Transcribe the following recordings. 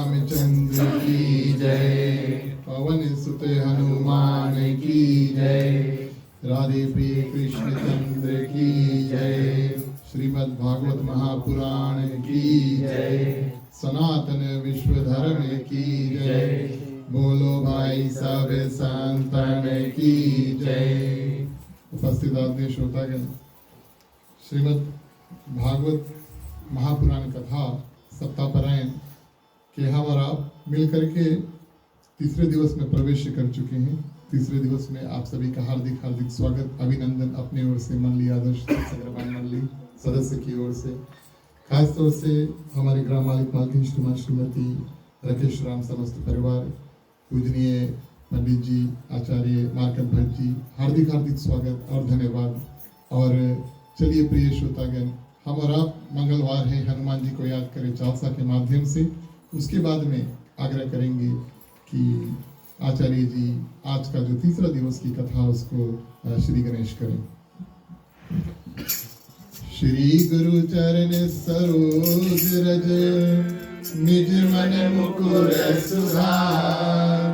रामचंद्र की जय, पवन सुत हनुमान की जय, राधे प्रिय कृष्ण चंद्र की जय, श्रीमद् भागवत महापुराण की जय, सनातन विश्व धर्म की जय, बोलो भाई सब संतन की जय। उपस्थित आदरणीय श्रोतागण, श्रीमद् भागवत महापुराण कथा सप्ताहपरायण के हम और आप मिलकर के तीसरे दिवस में प्रवेश कर चुके हैं। तीसरे दिवस में आप सभी का हार्दिक हार्दिक स्वागत, अभिनंदन अपने ओर से, मंडली आदर्श सग्रवान मंडली सदस्य की ओर से, खास तौर से हमारे ग्राम मालिक मालकिन श्रीमान श्रीमती राकेश राम समस्त परिवार, पूजनीय पंडित जी, आचार्य मार्कंड भट्ट जी, हार्दिक हार्दिक स्वागत और धन्यवाद। और चलिए प्रिय श्रोतागण, हम और आप मंगलवार है, हनुमान जी को याद करें चालसा के माध्यम से। उसके बाद में आग्रह करेंगे कि आचार्य जी आज का जो तीसरा दिवस की कथा उसको श्री गणेश करें। श्री गुरु चरण सरोज रज, निज मन मुकुर सुधार,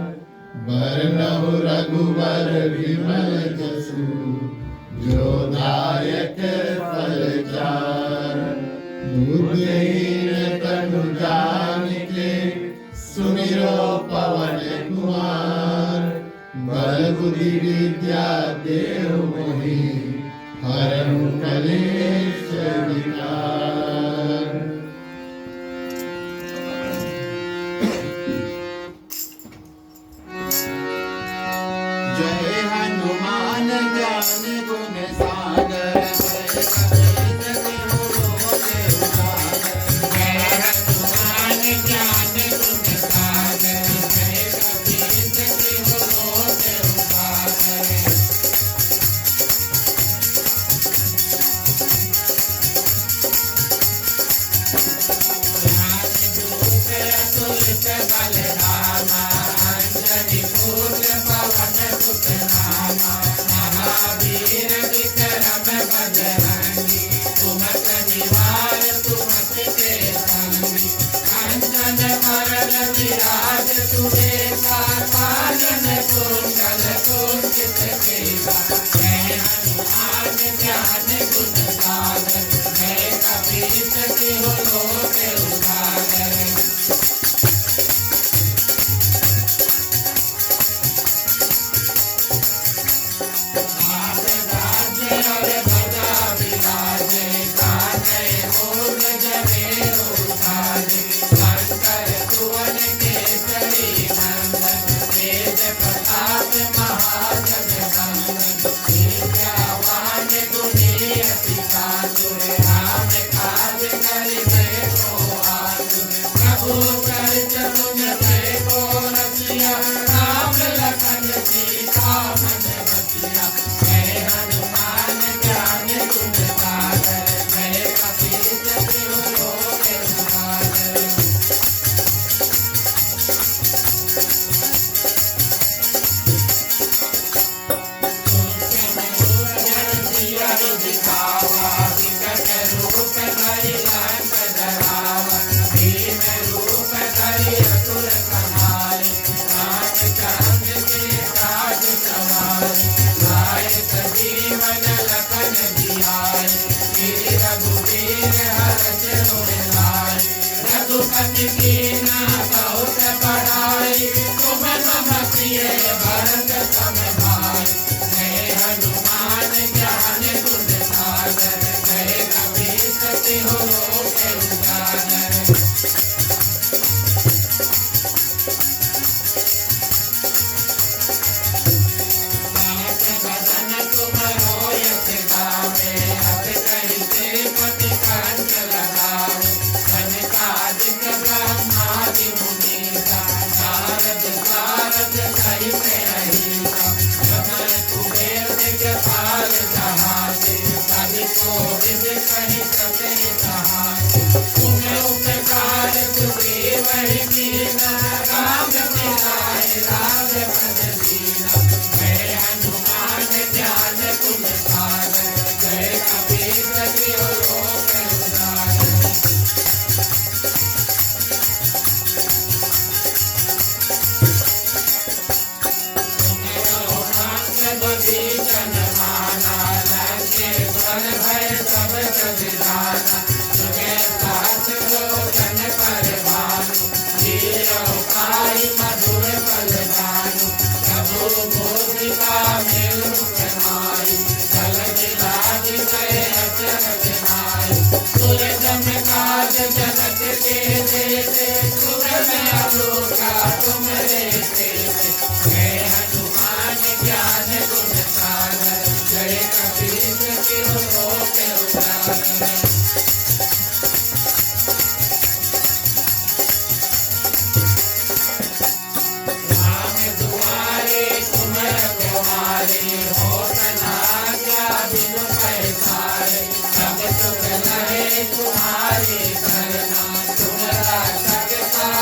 बरनहु रघुबर विमल जसु, जो दायक फल चार। बुद्धिहीन तनु जानिके, सुमिरो पवन कुमार, बल बुद्धि विद्या देहु मोहि, हरहु कलेश विकार। जय हनुमान ज्ञान गुण सागर,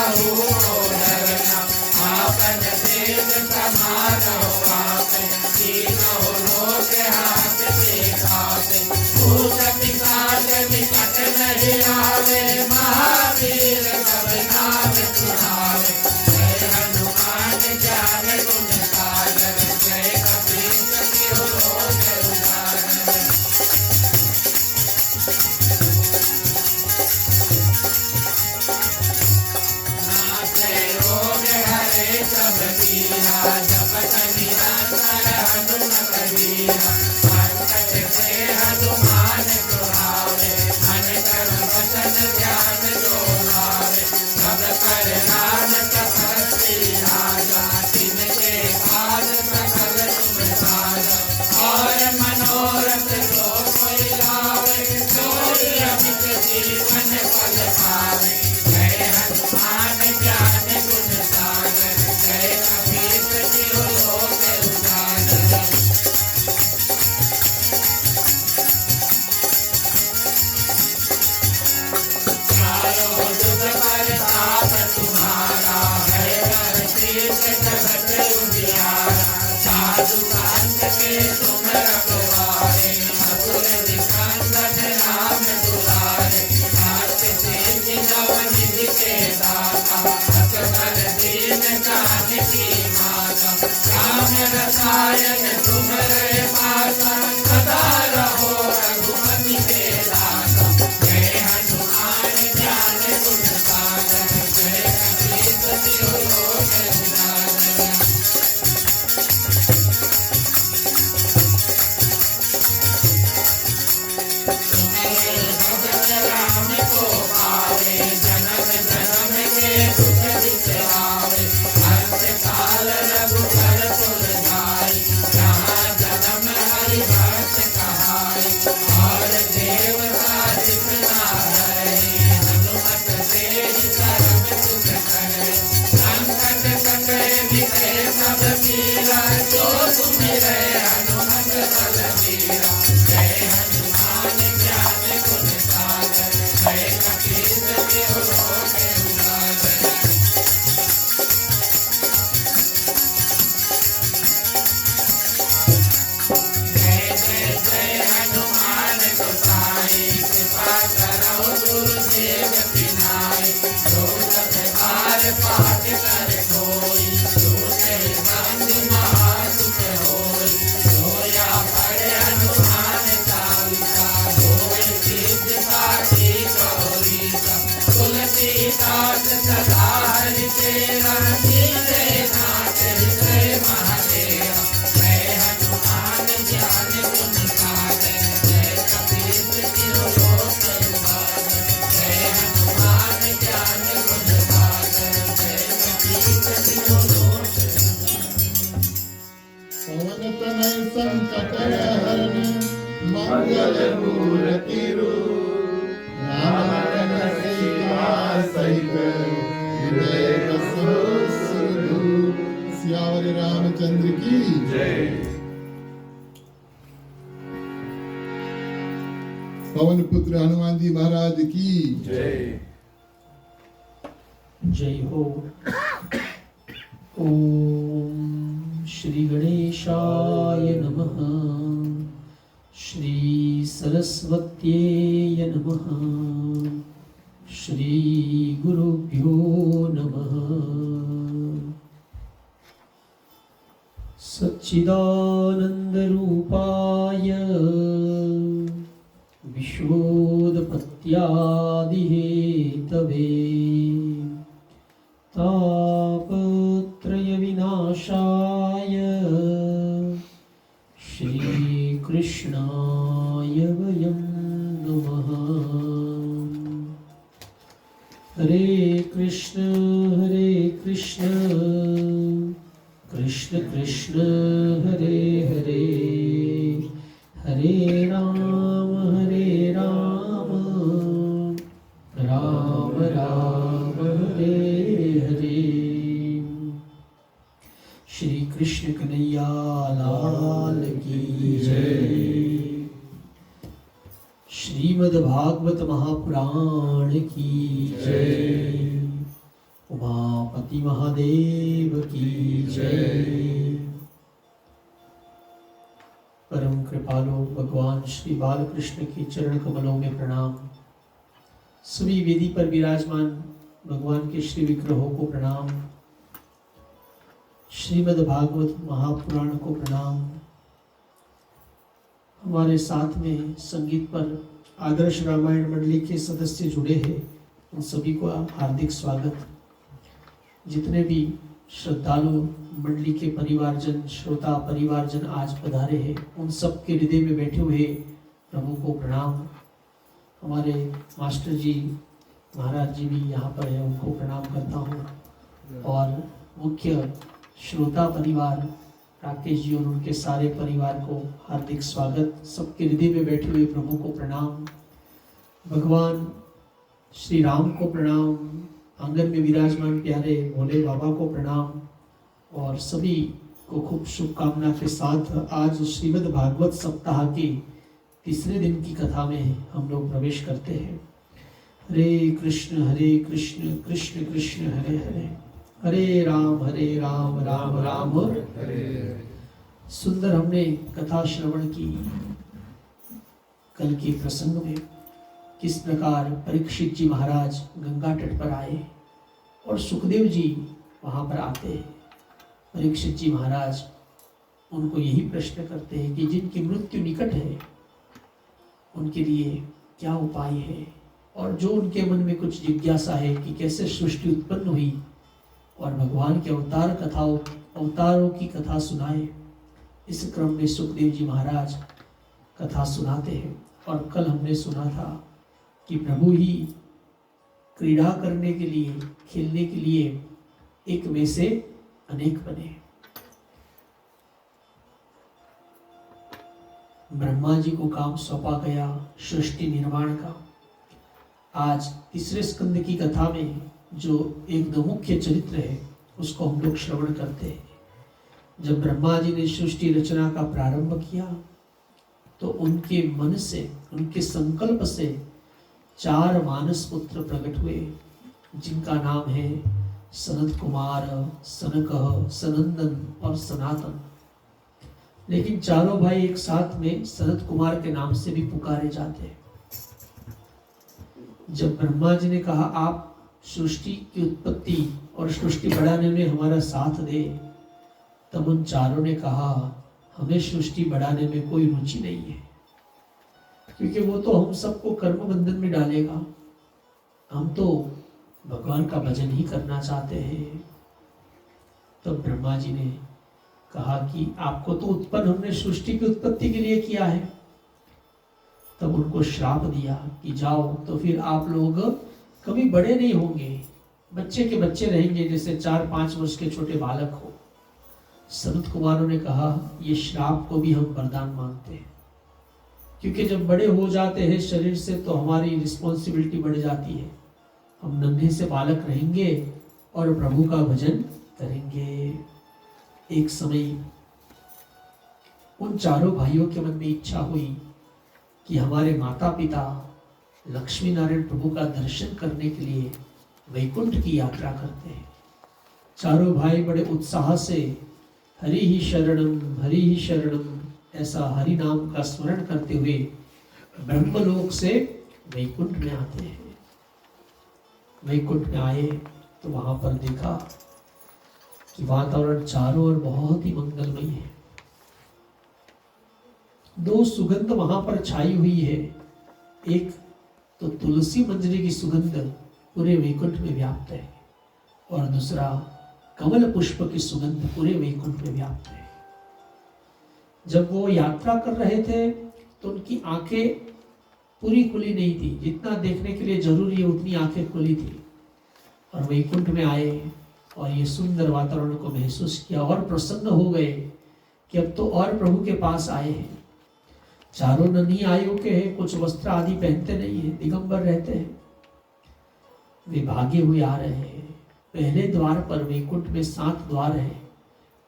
कहू डरना, आपन तेज समारो आपे, तीनों लोक हाथ दिखावे, भूत पिशाच निकट नहीं आवे, महावीर सब नाम सुनावे, जय हनुमान ज्ञान गुण सागर, जय कपीस तिहु लोक उजागर। नासे रोग हरे सब पीरा, जपत निरंतर हनुमत वीरा, संकट से हनुमान छुड़ावे, मन क्रम वचन ध्यान जो लावे, सब पर राम तपस्वी राजा, तिनके काज सकल तुम साजा, और मनोरथ जो कोई लावे, सोई अमित जीवन फल पावे, जय हनुमान ज्ञान गुण सागर, जय कपीस तिहु लोक उजागर। चारों जुग परताप तुम्हारा, है शीर्ष जगत उजियारा, साधु संत के तुम रखवारे, असुर निकंदन राम दुलारे, नाथ सिद्धि नव निधि के दाता, असबर दीन जानकी माता, राम रसायन तुम्हारे पासा, सदा रहो रघुपति के दासा, जय हनुमान ज्ञान गुण सागर, जय कपीस तिहु लोक उजागर। तुम्हारे भगत राम को पावे, जन्म जन्म के दुख बिसरावे, अंत काल रघुबर पुर जाई, जहाँ जन्म हरि भक्त कहाई, और देवता जितना हरि, हनुमत से ही सर्व सुख करे, संकट कटे मिटे सब पीरा, जो सुमिरै हनुमत बलबीरा, जय हनुमान ज्ञान गुण सागर, जय कपीस तिहु लोक उजागर। जय जय जय हनुमान गोसाई, कृपा करहु गुरुदेव पिनाई, जो जग बार पाठ कर कोई, दूसरे बंद महासुख होई, सोया पढ़े हनुमान चालीसा, होय सिद्धि साखी गौरीसा, तुलसीदास सदा हरि तेरा, नीरे नाथ हृदय महादेवा, जय हनुमान ज्ञान गुण सागर, जय कपीस तिहु लोक उजागर, जय हनुमान ज्ञान गुण सागर, जय कपीस तिहु लोक उजागर। पवन तनय संकट हरण, मंगल मूर्ति रूप, राम लखन सीता सहित, हृदय बसो सुरभूप। सियावर रामचंद्र की जय। पवन पुत्र हनुमान जी महाराज की जय। जय हो। ओम श्री गणेशाय नमः, श्री सरस्वत्यै नमः, श्री गुरुभ्यो नमः। सच्चिदानंद रूपाय विश्वोत्पत्त्यादिहेतवे, तापत्रय विनाशाय श्रीकृष्णाय वयं नमः। हरे कृष्ण कृष्ण कृष्ण हरे हरे, हरे राम राम राम हरे हरे। श्री कृष्ण कन्हैया लाल की जय। श्रीमद् भागवत महापुराण की जय। उमापति महादेव की जय। परम कृपालु भगवान श्री बालकृष्ण के चरण कमलों में प्रणाम। सभी वेदी पर विराजमान भगवान के श्री विग्रहों को प्रणाम। श्रीमद् भागवत महापुराण को प्रणाम। हमारे साथ में संगीत पर आदर्श रामायण मंडली के सदस्य जुड़े हैं, उन सभी को हार्दिक स्वागत। जितने भी श्रद्धालु मंडली के परिवारजन, श्रोता परिवारजन आज पधारे हैं, उन सब के हृदय में बैठे हुए प्रभु को प्रणाम। हमारे मास्टर जी महाराज जी भी यहाँ पर है, उनको प्रणाम करता हूँ। और मुख्य श्रोता परिवार राकेश जी और उनके सारे परिवार को हार्दिक स्वागत। सबके हृदय में बैठे हुए प्रभु को प्रणाम। भगवान श्री राम को प्रणाम। आंगन में विराजमान प्यारे भोले बाबा को प्रणाम। और सभी को खूब शुभकामना के साथ आज श्रीमद् भागवत सप्ताह के तीसरे दिन की कथा में हम लोग प्रवेश करते हैं। हरे कृष्ण कृष्ण कृष्ण हरे हरे, हरे राम राम राम हरे। सुंदर हमने कथा श्रवण की। कल के प्रसंग में किस प्रकार परीक्षित जी महाराज गंगा तट पर आए और सुखदेव जी वहां पर आते हैं। परीक्षित जी महाराज उनको यही प्रश्न करते हैं कि जिनकी मृत्यु निकट है उनके लिए क्या उपाय है, और जो उनके मन में कुछ जिज्ञासा है कि कैसे सृष्टि उत्पन्न हुई और भगवान के अवतारों की कथा सुनाए। इस क्रम में सुखदेव जी महाराज कथा सुनाते हैं। और कल हमने सुना था कि प्रभु ही क्रीड़ा करने के लिए, खेलने के लिए एक में से अनेक बने। ब्रह्मा जी को काम सौंपा गया सृष्टि निर्माण का। आज तीसरे स्कंद की कथा में जो एक दो मुख्य चरित्र है उसको हम लोग श्रवण करते हैं। जब ब्रह्मा जी ने सृष्टि रचना का प्रारंभ किया तो उनके मन से, उनके संकल्प से 4 मानस पुत्र प्रकट हुए, जिनका नाम है सनत कुमार, सनकह, सनंदन और सनातन। लेकिन चारों भाई एक साथ में सनत कुमार के नाम से भी पुकारे जाते हैं। जब ब्रह्मा जी ने कहा आप सृष्टि की उत्पत्ति और सृष्टि बढ़ाने में हमारा साथ दे, तब उन चारों ने कहा हमें सृष्टि बढ़ाने में कोई रुचि नहीं है, क्योंकि वो तो हम सबको कर्म बंधन में डालेगा। हम तो भगवान का भजन ही करना चाहते हैं। तब ब्रह्मा जी ने कहा कि आपको तो उत्पन्न हमने सृष्टि की उत्पत्ति के लिए किया है। तब उनको श्राप दिया कि जाओ तो फिर आप लोग कभी बड़े नहीं होंगे, बच्चे के बच्चे रहेंगे, जैसे 4-5 वर्ष के छोटे बालक हो। सनत कुमारों ने कहा ये श्राप को भी हम वरदान मानते हैं, क्योंकि जब बड़े हो जाते हैं शरीर से तो हमारी रिस्पॉन्सिबिलिटी बढ़ जाती है। हम नन्हे से बालक रहेंगे और प्रभु का भजन करेंगे। एक समय उन चारों भाइयों के मन में इच्छा हुई कि हमारे माता पिता लक्ष्मी नारायण प्रभु का दर्शन करने के लिए वैकुंठ की यात्रा करते हैं। चारों भाई बड़े उत्साह से हरि ही शरणम ऐसा हरि नाम का स्मरण करते हुए ब्रह्मलोक से वैकुंठ में आते हैं। वैकुंठ में आए तो वहां पर देखा कि वातावरण चारों ओर बहुत ही मंगलमय है। 2 सुगंध वहां पर छाई हुई है। एक तो तुलसी मंजरी की सुगंध पूरे वैकुंठ में व्याप्त है, और दूसरा कमल पुष्प की सुगंध पूरे वैकुंठ में व्याप्त है। जब वो यात्रा कर रहे थे तो उनकी आंखें पूरी खुली नहीं थी, जितना देखने के लिए जरूरी है उतनी आंखें खुली थी। और वैकुंठ में आए और ये सुंदर वातावरण को महसूस किया और प्रसन्न हो गए कि अब तो और प्रभु के पास आए हैं। चारों नन्ही आयु के हैं, कुछ वस्त्र आदि पहनते नहीं है, दिगंबर रहते हैं। वे भागे हुए आ रहे हैं। पहले द्वार पर, वैकुंठ में 7 द्वार हैं,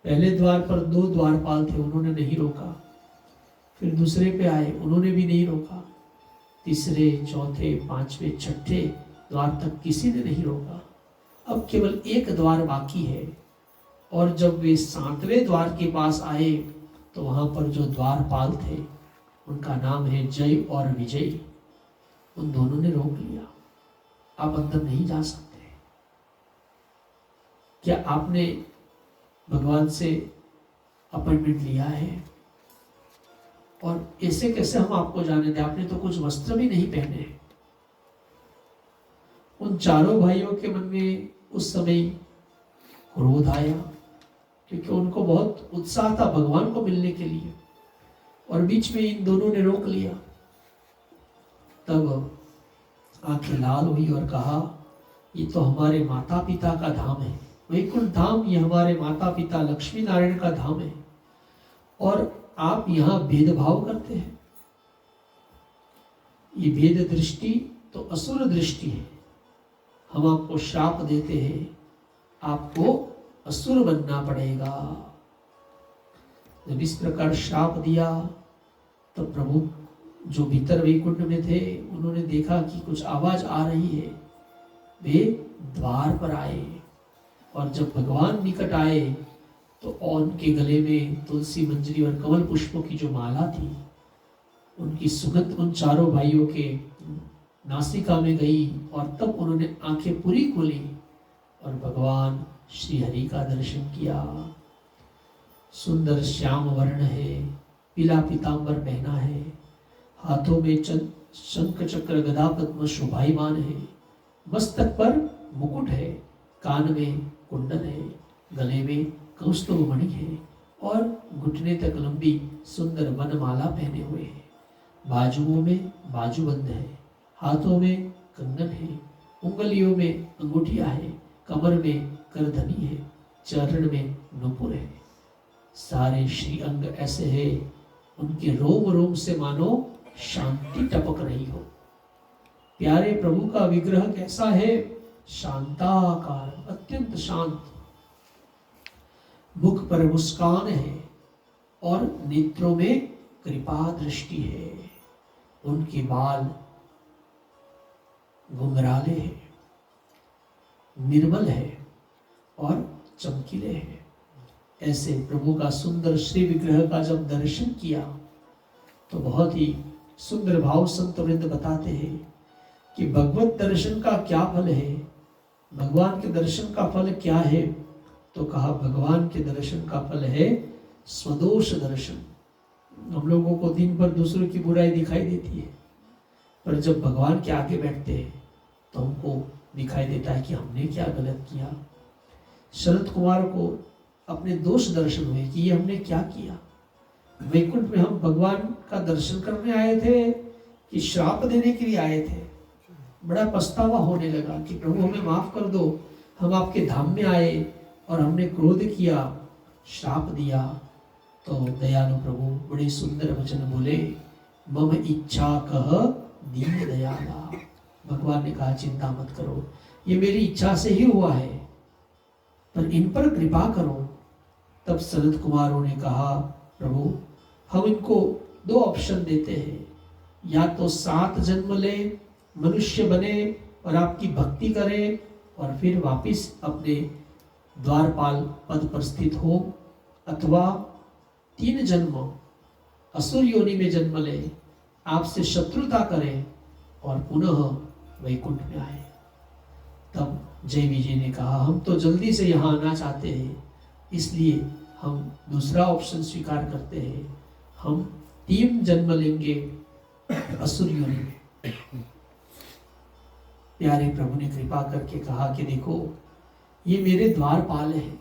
पहले द्वार पर 2 द्वारपाल थे, उन्होंने नहीं रोका। फिर दूसरे पे आए, उन्होंने भी नहीं रोका। तीसरे, चौथे, 5वें, 6ठे द्वार तक किसी ने नहीं रोका। अब केवल एक द्वार बाकी है। और जब वे 7वें द्वार के पास आए तो वहां पर जो द्वारपाल थे, उनका नाम है जय और विजय, उन दोनों ने रोक लिया, आप अंदर नहीं जा सकते। क्या आपने भगवान से अपॉइंटमेंट लिया है? और ऐसे कैसे हम आपको जाने दें? आपने तो कुछ वस्त्र भी नहीं पहने। उन चारों भाइयों के मन में उस समय क्रोध आया, क्योंकि उनको बहुत उत्साह था भगवान को मिलने के लिए, और बीच में इन दोनों ने रोक लिया। तब आंखें लाल हुई और कहा, ये तो हमारे माता पिता का धाम है, वैकुंठ धाम, ये हमारे माता पिता लक्ष्मी नारायण का धाम है, और आप यहाँ भेदभाव करते हैं। ये भेद दृष्टि तो असुर दृष्टि है। हम आपको श्राप देते हैं, आपको असुर बनना पड़ेगा। जब इस प्रकार श्राप दिया तो प्रभु जो भीतर वैकुंठ में थे, उन्होंने देखा कि कुछ आवाज आ रही है। वे द्वार पर आए, और जब भगवान निकट आए तो उनके गले में तुलसी मंजरी और कमल पुष्पों की जो माला थी, उनकी सुगंध उन चारों भाइयों के नासिका में गई, और तब उन्होंने आंखें पूरी खोली और भगवान श्री हरि का दर्शन किया। सुंदर श्याम वर्ण है, पीला पीतांबर पहना है, हाथों में शंख चक्र गदा पद्म शोभायमान है, मस्तक पर मुकुट है, कान में कुंडल है, गले में कौस्तुभ मणि है, और घुटने तक लंबी सुंदर वनमाला पहने हुए है। बाजुओं में बाजूबंद है, हाथों में कंगन है, उंगलियों में अंगूठिया है, कमर में करधनी है, चरण में नूपुर है। सारे श्री अंग ऐसे है, उनके रोम रोम से मानो शांति टपक रही हो। प्यारे प्रभु का विग्रह कैसा है? शांताकार, अत्यंत शांत। मुख पर मुस्कान है और नेत्रों में कृपा दृष्टि है। उनके बाल घुंघराले हैं, निर्मल है और चमकीले हैं। ऐसे प्रभु का सुंदर श्री विग्रह का जब दर्शन किया तो बहुत ही सुंदर भाव संत वृंद बताते हैं कि भगवत दर्शन का क्या फल है, भगवान के दर्शन का फल क्या है? तो कहा भगवान के दर्शन का फल है स्वदोष दर्शन। हम लोगों को दिन भर दूसरों की बुराई दिखाई देती है, पर जब भगवान के आगे बैठते हैं तो हमको दिखाई देता है कि हमने क्या गलत किया। शरद कुमार को अपने दोष दर्शन हुए कि ये हमने क्या किया। वैकुंठ में हम भगवान का दर्शन करने आए थे कि श्राप देने के लिए आए थे। बड़ा पछतावा होने लगा कि प्रभु हमें माफ कर दो, हम आपके धाम में आए और हमने क्रोध किया, श्राप दिया। तो दयालु प्रभु बड़े सुंदर वचन बोले, मम इच्छा कह दीन दयाला। भगवान ने कहा चिंता मत करो, ये मेरी इच्छा से ही हुआ है, पर इन पर कृपा करो। तब सनत कुमारों ने कहा, प्रभु हम इनको दो ऑप्शन देते हैं, या तो 7 जन्म ले, मनुष्य बने और आपकी भक्ति करें और फिर वापिस अपने द्वारपाल पद पर स्थित हो, अथवा 3 जन्म असुर योनि में जन्म ले, आपसे शत्रुता करें और पुनः वैकुंठ में आए। तब जय विजय ने कहा, हम तो जल्दी से यहाँ आना चाहते हैं, इसलिए हम दूसरा ऑप्शन स्वीकार करते हैं, हम 3 जन्म लेंगे असुर योनि में। प्यारे प्रभु ने कृपा करके कहा कि देखो ये मेरे द्वारपाल हैं,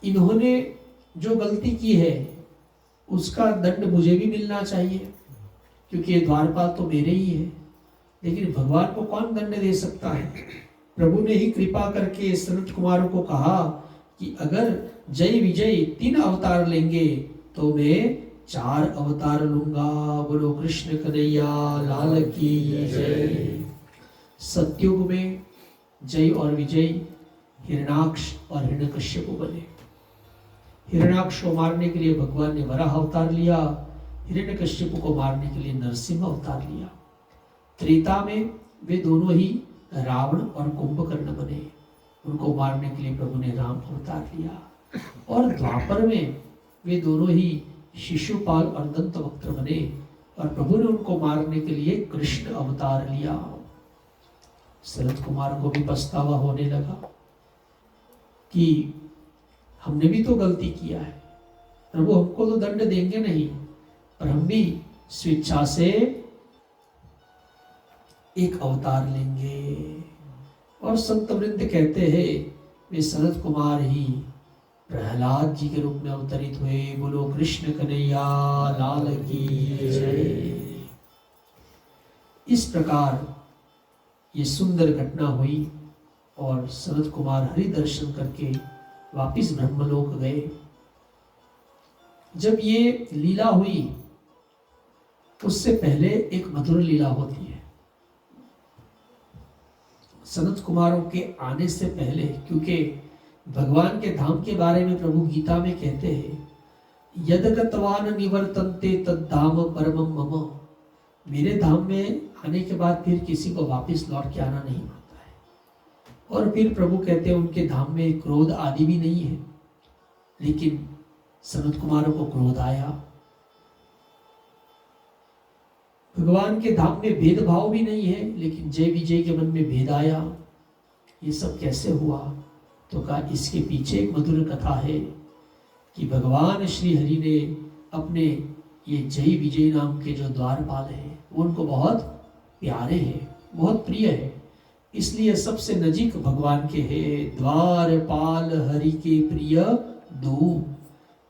इन्होंने जो गलती की है उसका दंड मुझे भी मिलना चाहिए, क्योंकि ये द्वारपाल तो मेरे ही है। लेकिन भगवान को कौन दंड दे सकता है? प्रभु ने ही कृपा करके सनत कुमारों को कहा कि अगर जय विजय 3 अवतार लेंगे तो मैं 4 अवतार लूंगा। बोलो कृष्ण कन्हैया लाल की जय। सत्युग में जय और विजय हिरणाक्ष और हिरण्यकश्यप बने। हिरणाक्ष को मारने के लिए भगवान ने वराह अवतार लिया, हिरण्यकश्यप को मारने के लिए नरसिंह अवतार लिया। त्रेता में वे दोनों ही रावण और कुंभकर्ण बने। उनको मारने के लिए प्रभु ने राम अवतार लिया। और द्वापर में वे दोनों ही शिशुपाल और दंतवक्त्र बने और प्रभु ने उनको मारने के लिए कृष्ण अवतार लिया। सनत कुमार को भी पछतावा होने लगा कि हमने भी तो गलती किया है, प्रभु हमको तो दंड देंगे नहीं, पर हम भी स्वेच्छा से एक अवतार लेंगे। और संत वृंद कहते हैं वे सनत कुमार ही प्रहलाद जी के रूप में अवतरित हुए। बोलो कृष्ण कन्हैया लाल की जय। इस प्रकार ये सुंदर घटना हुई और सनत कुमार हरि दर्शन करके वापिस ब्रह्मलोक गए। जब ये लीला हुई उससे पहले एक मधुर लीला होती है। सनत कुमारों के आने से पहले, क्योंकि भगवान के धाम के बारे में प्रभु गीता में कहते हैं, यदगतवान निवर्तन्ते तद्धाम परमं मम। मेरे धाम में आने के बाद फिर किसी को वापस लौट के आना नहीं पड़ता है। और फिर प्रभु कहते हैं उनके धाम में क्रोध आदि भी नहीं है, लेकिन सनत कुमारों को क्रोध आया। भगवान के धाम में भेदभाव भी नहीं है, लेकिन जय विजय के मन में भेद आया। ये सब कैसे हुआ? तो कहा इसके पीछे एक मधुर कथा है कि भगवान श्री हरि ने अपने ये जय विजय नाम के जो द्वारपाल हैं वो उनको बहुत प्यारे हैं, बहुत प्रिय है, इसलिए सबसे नजीक भगवान के हैं। द्वारपाल हरि के प्रिय दो,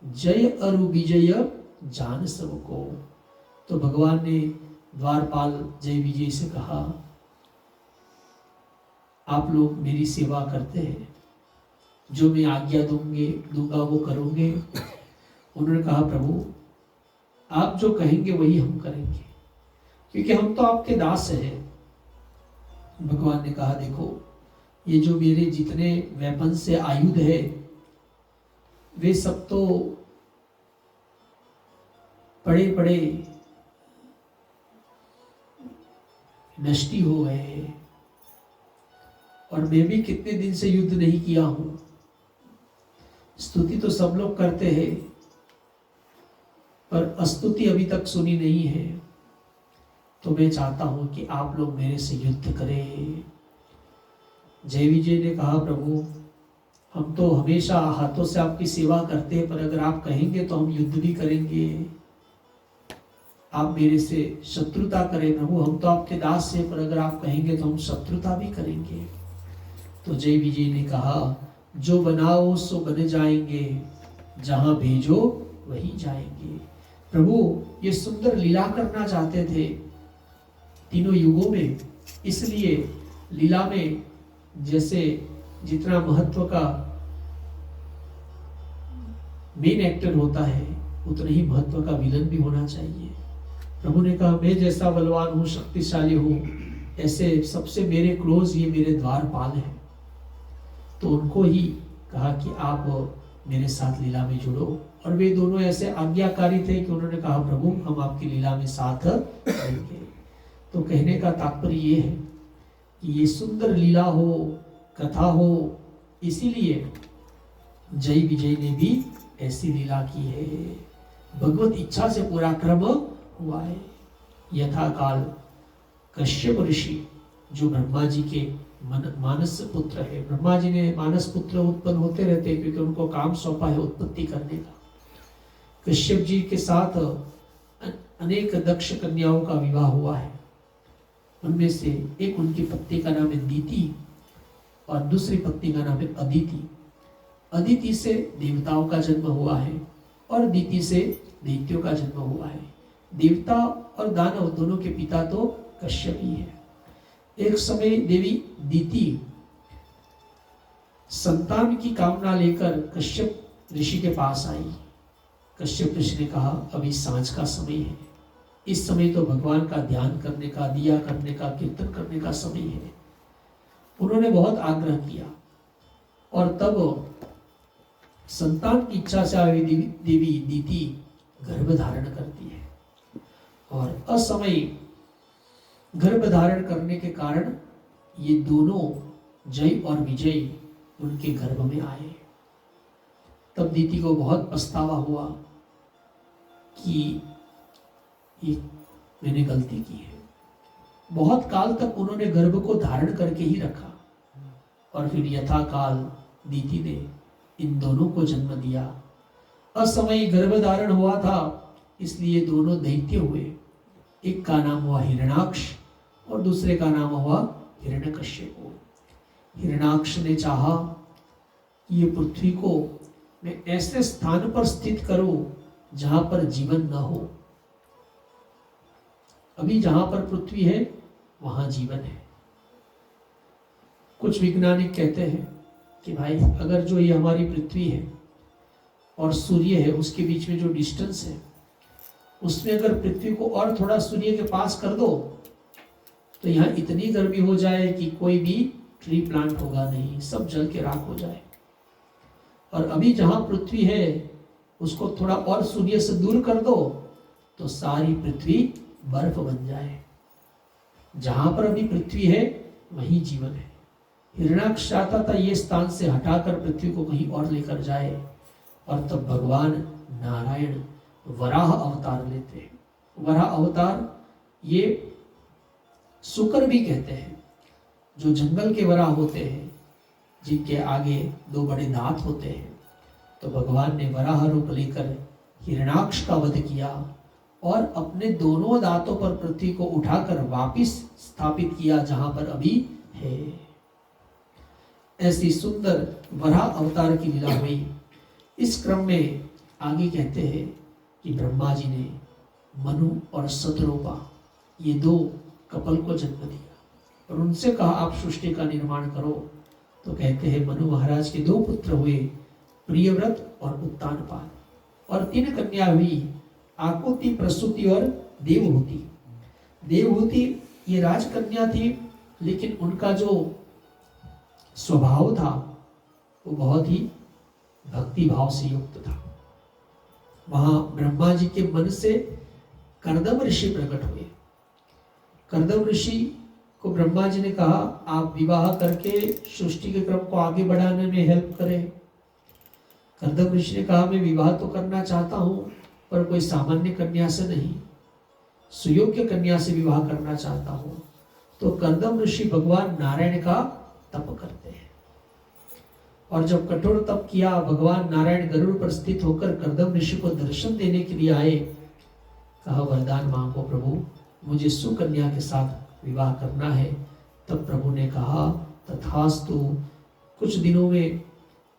जय अरु विजय जान सबको। तो भगवान ने द्वारपाल जय विजय से कहा, आप लोग मेरी सेवा करते हैं, जो मैं आज्ञा दूंगा वो करोगे। उन्होंने कहा प्रभु आप जो कहेंगे वही हम करेंगे, क्योंकि हम तो आपके दास हैं। भगवान ने कहा देखो ये जो मेरे जितने वेपन से आयुध है वे सब तो पड़े पड़े नष्टी हो गए, और मैं भी कितने दिन से युद्ध नहीं किया हूं। स्तुति तो सब लोग करते हैं पर अस्तुति अभी तक सुनी नहीं है, तो मैं चाहता हूं कि आप लोग मेरे से युद्ध करें। जय विजय ने कहा प्रभु हम तो हमेशा हाथों से आपकी सेवा करते हैं, पर अगर आप कहेंगे तो हम युद्ध भी करेंगे। आप मेरे से शत्रुता करें प्रभु, हम तो आपके दास हैं, पर अगर आप कहेंगे तो हम शत्रुता भी करेंगे। तो जय विजय ने कहा जो बनाओ सो बन जाएंगे, जहां भेजो वही जाएंगे। प्रभु ये सुंदर लीला करना चाहते थे तीनों युगों में, इसलिए लीला में जैसे जितना महत्व का मेन एक्टर होता है उतना ही महत्व का विलन भी होना चाहिए। प्रभु ने कहा मैं जैसा बलवान हूँ, शक्तिशाली हूँ, ऐसे सबसे मेरे क्लोज ये मेरे द्वारपाल हैं। तो उनको ही कहा कि आप मेरे साथ लीला में जुड़ो, और वे दोनों ऐसे आज्ञाकारी थे कि उन्होंने कहा प्रभु हम आपकी लीला में साथ रहेंगे। तो कहने का तात्पर्य ये है कि ये सुंदर लीला हो, कथा हो, इसीलिए जय विजय ने भी ऐसी लीला की है। भगवत इच्छा से पूरा क्रम हुआ है। यथा काल कश्यप ऋषि जो ब्रह्मा जी के मानस पुत्र है, ब्रह्मा जी ने मानस पुत्र उत्पन्न होते रहते क्योंकि उनको काम सौंपा है उत्पत्ति करने का। कश्यप जी के साथ अनेक दक्ष कन्याओं का विवाह हुआ है। उनमें से एक उनकी पत्नी का नाम है दीति और दूसरी पत्नी का नाम है अदिति। अदिति से देवताओं का जन्म हुआ है और दीति से दैत्यों का जन्म हुआ है। देवता और दानव दोनों के पिता तो कश्यप ही है। एक समय देवी दीति संतान की कामना लेकर कश्यप ऋषि के पास आई। कश्यप ऋषि ने कहा अभी सांझ का समय है, इस समय तो भगवान का ध्यान करने का, दिया करने का, कीर्तन करने का समय है। उन्होंने बहुत आग्रह किया और तब संतान की इच्छा से आई देवी दीति गर्भ धारण करती है, और असमय गर्भ धारण करने के कारण ये दोनों जय और विजय उनके गर्भ में आए। तब दीति को बहुत पछतावा हुआ कि ये मैंने गलती की है। बहुत काल तक उन्होंने गर्भ को धारण करके ही रखा और फिर यथाकाल दीति ने इन दोनों को जन्म दिया। असमयी गर्भ धारण हुआ था, इसलिए दोनों दैत्य हुए। एक का नाम हुआ हिरण्याक्ष और दूसरे का नाम हुआ हिरण्यकश्यप। हिरण्याक्ष ने चाहा कि ये पृथ्वी को मैं ऐसे स्थान पर स्थित करूं जहां पर जीवन न हो। अभी जहां पर पृथ्वी है वहां जीवन है। कुछ वैज्ञानिक कहते हैं कि भाई अगर जो ये हमारी पृथ्वी है और सूर्य है उसके बीच में जो डिस्टेंस है, उसमें अगर पृथ्वी को और थोड़ा सूर्य के पास कर दो तो यहाँ इतनी गर्मी हो जाए कि कोई भी ट्री प्लांट होगा नहीं, सब जल के राख हो जाए। और अभी जहां पृथ्वी है उसको थोड़ा और सूर्य से दूर कर दो तो सारी पृथ्वी बर्फ बन जाए। जहां पर अभी पृथ्वी है वहीं जीवन है। हिरण्याक्ष चाहता था ये स्थान से हटाकर पृथ्वी को कहीं और लेकर जाए, और तब भगवान नारायण वराह अवतार लेते हैं। वराह अवतार ये शुकर भी कहते हैं, जो जंगल के वराह होते हैं जिनके आगे दो बड़े दांत होते हैं। तो भगवान ने वराह रूप लेकर हिरण्याक्ष का वध किया और अपने दोनों दांतों पर पृथ्वी को उठाकर वापिस स्थापित किया जहां पर अभी है। ऐसी सुंदर वराह अवतार की लीला हुई। इस क्रम में आगे कहते हैं कि ब्रह्मा जी ने मनु और शतरूपा ये दो कपल को जन्म दिया और उनसे कहा आप सृष्टि का निर्माण करो। तो कहते हैं मनु महाराज के दो पुत्र हुए, प्रियव्रत और उत्तानपाद, और 3 कन्या हुई, आकुति, प्रसूति और देवहूति। देवहूति ये राजकन्या थी, लेकिन उनका जो स्वभाव था वो बहुत ही भक्ति भाव से युक्त था। वहां ब्रह्मा जी के मन से कर्दम ऋषि प्रकट हुए। कर्दम ऋषि को ब्रह्मा जी ने कहा आप विवाह करके सृष्टि के क्रम को आगे बढ़ाने में हेल्प करें। कर्दम ऋषि ने कहा मैं विवाह तो करना चाहता हूं पर कोई सामान्य कन्या से नहीं, सुयोग्य कन्या से विवाह करना चाहता हूं। तो कर्दम ऋषि भगवान नारायण का तप करते हैं, और जब कठोर तप किया भगवान नारायण गरुड़ पर स्थित होकर कर्दम ऋषि को दर्शन देने के लिए आए। कहा वरदान मांगो प्रभु, मुझे सुकन्या के साथ विवाह करना है। तब प्रभु ने कहा तथास्तु। कुछ दिनों में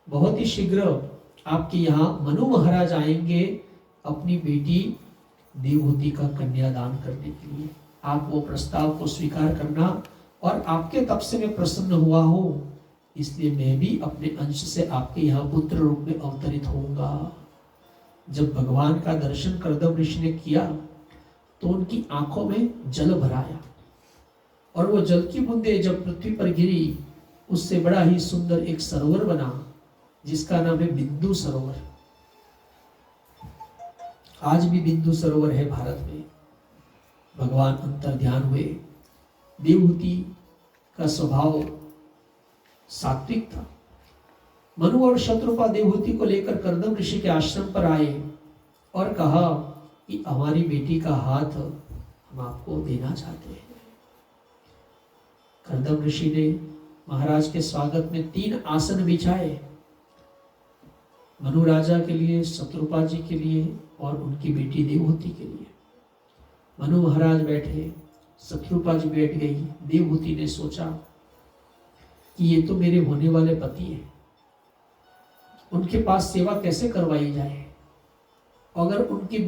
बहुत ही शीघ्र आपके यहाँ मनु महाराज आएंगे अपनी बेटी देवहूति का कन्यादान करने के लिए। आप वो प्रस्ताव को स्वीकार करना, और आपके तप से मैं प्रसन्न हुआ हूँ, इसलिए मैं भी अपने अंश से आपके यहाँ पुत्र रूप में अवतरित होऊंगा। जब भगवान का दर्शन कर्दम ऋषि ने किया तो उनकी आंखों में जल भराया, और वो जल की बूंदे जब पृथ्वी पर गिरी उससे बड़ा ही सुंदर एक सरोवर बना जिसका नाम है बिंदु सरोवर। आज भी बिंदु सरोवर है भारत में। भगवान अंतर ध्यान हुए। देवहूति का स्वभाव सात्विक था। मनु और शत्रुपा देवहूति को लेकर कर्दम ऋषि के आश्रम पर आए और कहा कि हमारी बेटी का हाथ हम आपको देना चाहते हैं। कर्दम ऋषि ने महाराज के स्वागत में 3 आसन बिछाए, मनु राजा के लिए, शत्रुपा जी के लिए और उनकी बेटी देवहूति के लिए। मनु महाराज बैठे, शत्रुपा जी बैठ गई। देवहूति ने सोचा कि ये तो मेरे होने वाले पति हैं, उनके पास सेवा कैसे करवाई जाए। अगर उनकी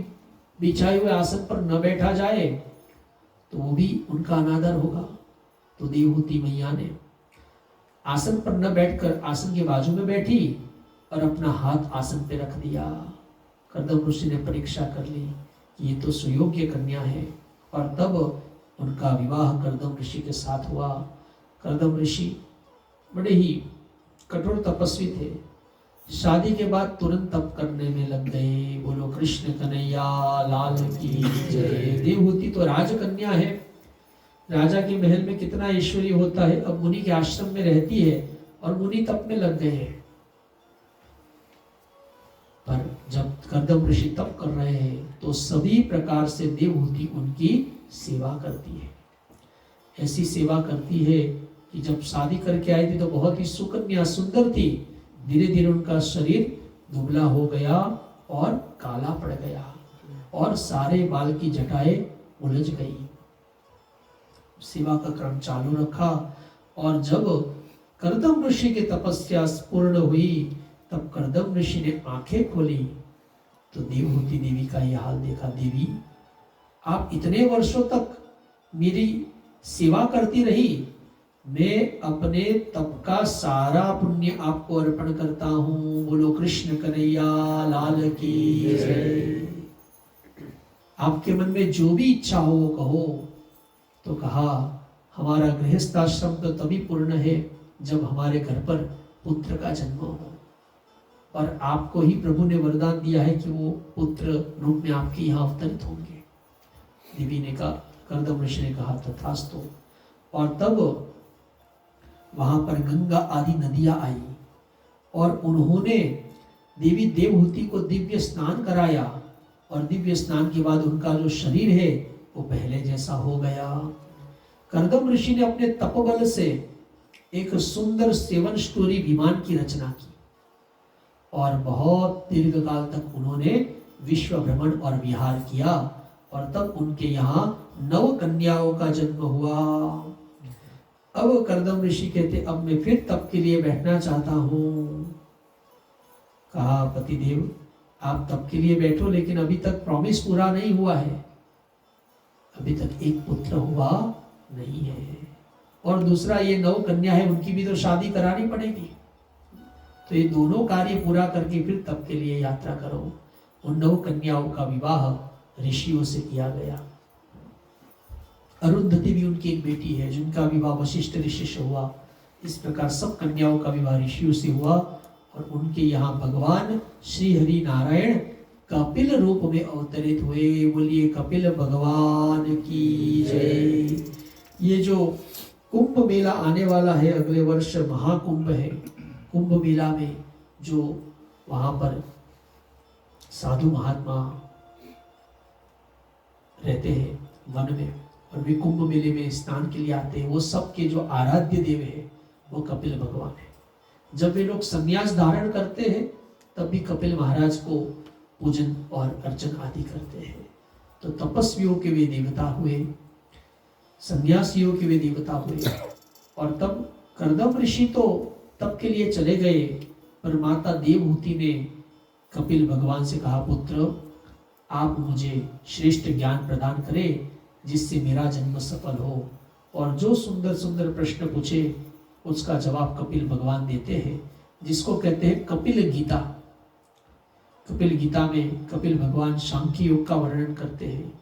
बिछाए हुए आसन पर न बैठा जाए तो वो भी उनका अनादर होगा। तो देवहूति मैया ने आसन पर न बैठकर आसन के बाजू में बैठी और अपना हाथ आसन पे रख दिया। कर्दम ऋषि ने परीक्षा कर ली कि ये तो सुयोग्य कन्या है, और तब उनका विवाह कर्दम ऋषि के साथ हुआ। कर्दम ऋषि बड़े ही कठोर तपस्वी थे। शादी के बाद तुरंत तप करने में लग गए। बोलो कृष्ण कन्हैया लाल की जय। देवहूति तो राजकन्या है, राजा के महल में कितना ऐश्वर्य होता है। अब मुनि के आश्रम में रहती है और मुनि तप में लग गए हैं। पर जब कर्दम ऋषि तप कर रहे हैं तो सभी प्रकार से देवहूति उनकी सेवा करती है। ऐसी सेवा करती है कि जब शादी करके आई थी तो बहुत ही सुकन्या सुंदर थी, धीरे धीरे उनका शरीर दुबला हो गया और काला पड़ गया और सारे बाल की जटाएं उलझ गई। सेवा का क्रम चालू रखा और जब कर्दम ऋषि की तपस्या पूर्ण हुई तब कर्दम ऋषि ने आंखें खोली तो देवहूति देवी का यह हाल देखा। देवी, आप इतने वर्षों तक मेरी सेवा करती रही, मैं अपने तप का सारा पुण्य आपको अर्पण करता हूं। बोलो कृष्ण कन्हैया लाल की जय। आपके मन में जो भी इच्छा हो वो कहो। तो कहा, हमारा गृहस्थाश्रम तो तभी पूर्ण है जब हमारे घर पर पुत्र का जन्म हो, और आपको ही प्रभु ने वरदान दिया है कि वो पुत्र रूप में आपके यहाँ अवतरित होंगे। देवी ने कहा, कर्दम ऋषि ने कहा तथास्तु। और तब वहां पर गंगा आदि नदियां आई और उन्होंने देवी देवहूति को दिव्य स्नान कराया, और दिव्य स्नान के बाद उनका जो शरीर है वो पहले जैसा हो गया। कर्दम ऋषि ने अपने तपबल से एक सुंदर 7 स्टोरी विमान की रचना की और बहुत दीर्घ काल तक उन्होंने विश्व भ्रमण और विहार किया, और तब उनके यहाँ 9 कन्याओं का जन्म हुआ। अब कर्दम ऋषि कहते, अब मैं फिर तप के लिए बैठना चाहता हूं। कहा, पतिदेव आप तप के लिए बैठो, लेकिन अभी तक प्रॉमिस पूरा नहीं हुआ है, अभी तक एक पुत्र हुआ नहीं है, और दूसरा ये 9 कन्या है उनकी भी तो शादी करानी पड़ेगी। तो ये दोनों कार्य पूरा करके फिर तप के लिए यात्रा करो। उन 9 कन्याओं का विवाह ऋषियों से किया गया। अरुंधति भी उनकी एक बेटी है जिनका विवाह वशिष्ठ ऋषि से हुआ। इस प्रकार सब कन्याओं का विवाह ऋषियों से हुआ, और उनके यहाँ भगवान श्री हरि नारायण कपिल रूप में अवतरित हुए। बोलिए कपिल भगवान की जय। ये जो कुंभ मेला आने वाला है अगले वर्ष, महाकुंभ है। कुंभ मेला में जो वहां पर साधु महात्मा रहते हैं वन में, और वे कुंभ मेले में स्नान के लिए आते हैं, वो सबके जो आराध्य देव है वो कपिल भगवान है। जब वे लोग संन्यास धारण करते हैं तब भी कपिल महाराज को पूजन और अर्चन आदि करते हैं। तो तपस्वियों के वे देवता हुए, सन्यासियों के वे देवता हुए। और तब कर्दम ऋषि तो तप के लिए चले गए, पर माता देवहूति ने कपिल भगवान से कहा, पुत्र आप मुझे श्रेष्ठ ज्ञान प्रदान करें जिससे मेरा जन्म सफल हो। और जो सुंदर सुंदर प्रश्न पूछे उसका जवाब कपिल भगवान देते हैं, जिसको कहते हैं कपिल गीता। कपिल गीता में कपिल भगवान सांख्य योग का वर्णन करते हैं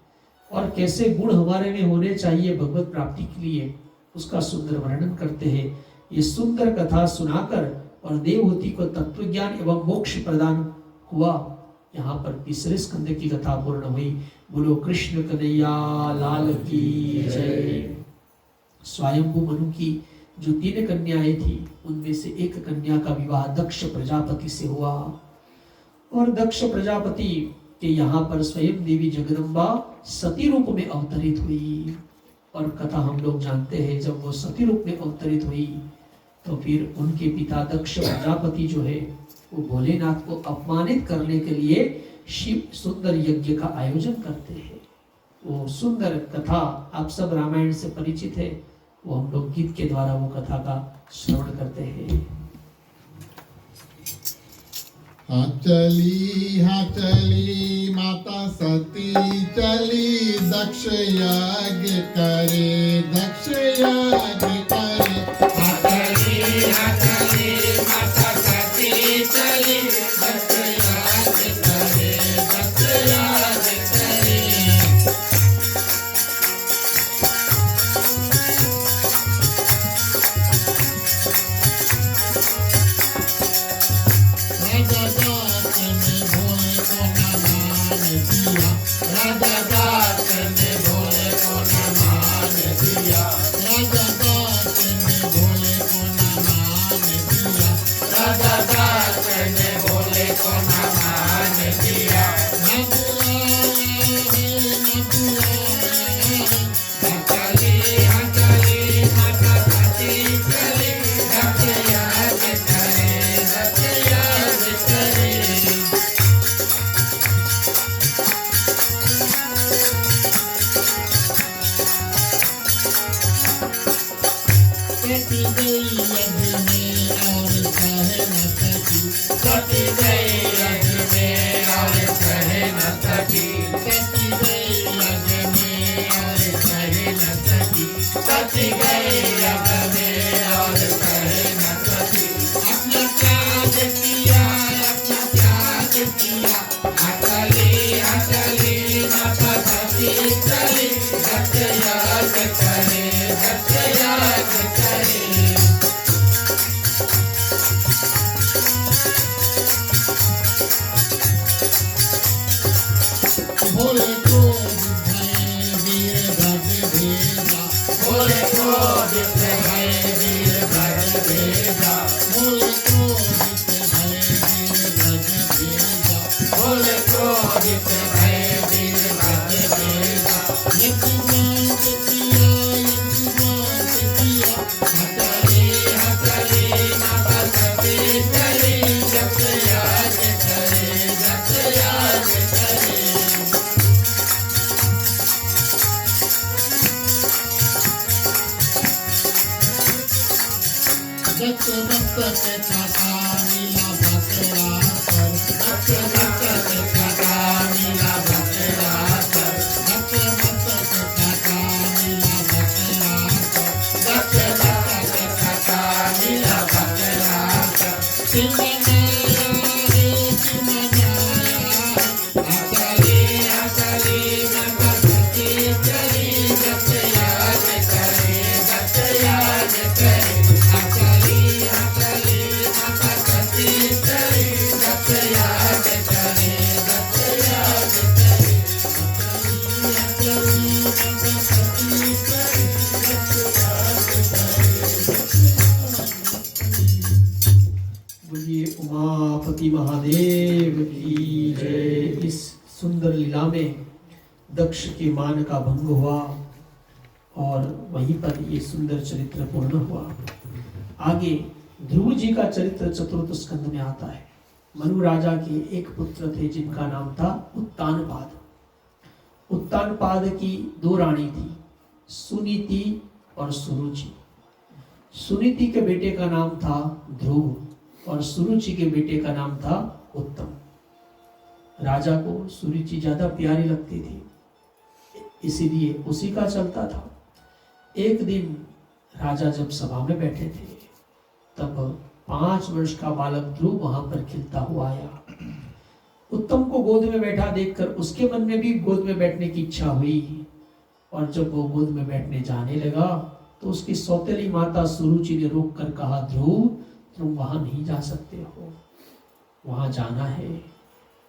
और कैसे गुण हमारे में होने चाहिए भगवत प्राप्ति के लिए, उसका सुंदर वर्णन करते हैं। ये सुंदर कथा सुनाकर और देवहूति को तत्व ज्ञान एवं मोक्ष प्रदान हुआ। यहाँ पर 3रे स्कंद की कथा पूर्ण हुई। बोलो कृष्ण कन्हैया लाल की जय। स्वयंभू मनु की जो 3 कन्याएं थी उनमें से एक कन्या का विवाह दक्ष प्रजापति से हुआ, और दक्ष प्रजापति के यहाँ पर स्वयं देवी जगदम्बा सती रूप में अवतरित हुई। और कथा हम लोग जानते हैं, जब वो सती रूप में अवतरित हुई तो फिर उनके पिता दक्ष प्रजापति जो है वो भोलेनाथ को अपमानित करने के लिए शिव सुंदर यज्ञ का आयोजन करते हैं। वो सुंदर कथा आप सब रामायण से परिचित है, वो हम लोग गीत के द्वारा वो कथा का श्रवण करते हैं। हाँ चली माता सती चली, दक्ष यज्ञ करे, दक्ष यज्ञ करे। हाँ चली माता सती चली, दक्ष यज्ञ करे, दक्ष यज्ञ करे। राजा दास ने भोले को न मान दिया, राजा दास ने भोले को न मान दिया। सती गई यज्ञ में और कहे न सकी सती गई यज्ञ में और कहे न सकी सती गई यज्ञ में और कहे न सकी अपना त्याग किया अपना त्याग किया अटली माता सती चली सत्य याद करे सत्य याद करे भोले क्रोधित भय वीर भद्र भेजा भोले क्रोधित भय वीर भद्र भेजा भोले क्रोधित भय वीर भद्र भेजा भोले क्रोधित भय वीर भद्र भेजा यज्ञवंत किया हटली माता सती चली जप याद करे जप याद करे दक्ष मस्तक छाता नीला बकरा पर दक्ष मस्तक छाता नीला बकरा पर दक्ष मस्तक छाता नीला बकरा पर दक्ष मस्तक छाता नीला बकरा पर सिंहनाया रे सिंहनाया अटली माता सती चली जप याद करे जप याद करे बोलिए उमापति महादेव की जय। इस सुंदर लीला में दक्ष के मान का भंग हुआ और वहीं पर ये सुंदर चरित्र पूर्ण हुआ। आगे ध्रुव जी का चरित्र चतुर्थ स्कंद में आता है। मनु राजा के एक पुत्र थे जिनका नाम था उत्तानपाद। उत्तानपाद की दो रानी थी, सुनीति और सुरुचि। सुनीति के बेटे का नाम था ध्रुव और सुरुचि के बेटे का नाम था उत्तम। राजा को सुरुचि ज्यादा प्यारी लगती थी, इसीलिए उसी का चलता था। एक दिन राजा जब सभा में बैठे थे तब 5 वर्ष का बालक ध्रुव वहां पर खिलता हुआ आया। उत्तम को गोद में बैठा देखकर उसके मन में भी गोद में बैठने की इच्छा हुई और जब वो गोद में बैठने जाने लगा तो उसकी सौतेली माता सुरुचि ने रोक कर कहा, ध्रुव तुम वहां नहीं जा सकते हो, वहां जाना है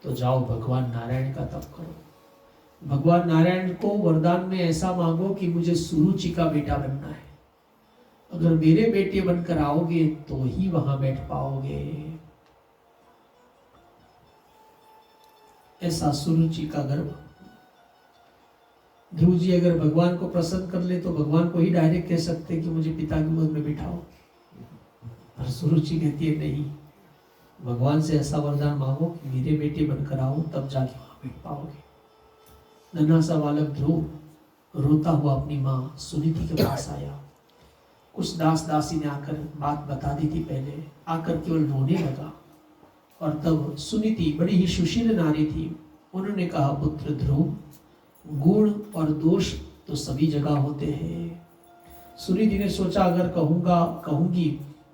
तो जाओ भगवान नारायण का तप करो। भगवान नारायण को वरदान में ऐसा मांगो कि मुझे सुरुचि का बेटा बनना है, अगर मेरे बेटे बनकर आओगे तो ही वहां बैठ पाओगे। ऐसा सुरुचि का गर्व। ध्रुव जी अगर भगवान को प्रसन्न कर ले तो भगवान को ही डायरेक्ट कह सकते कि मुझे पिता की गोद में बिठाओ, पर सुरुचि कहती है नहीं, भगवान से ऐसा वरदान मांगो कि मेरे बेटे बनकर आओ तब जाके वहां बैठ पाओगे। नन्हा सा बालक ध्रुव रोता हुआ अपनी माँ सुनीति के पास आया। कुछ दास दासी ने आकर बात बता दी थी, पहले आकर केवल रोने लगा और तब सुनीति बड़ी ही सुशील नारी थी, उन्होंने कहा, पुत्र ध्रुव गुण और दोष तो सभी जगह होते हैं। सुनीति ने सोचा अगर कहूंगी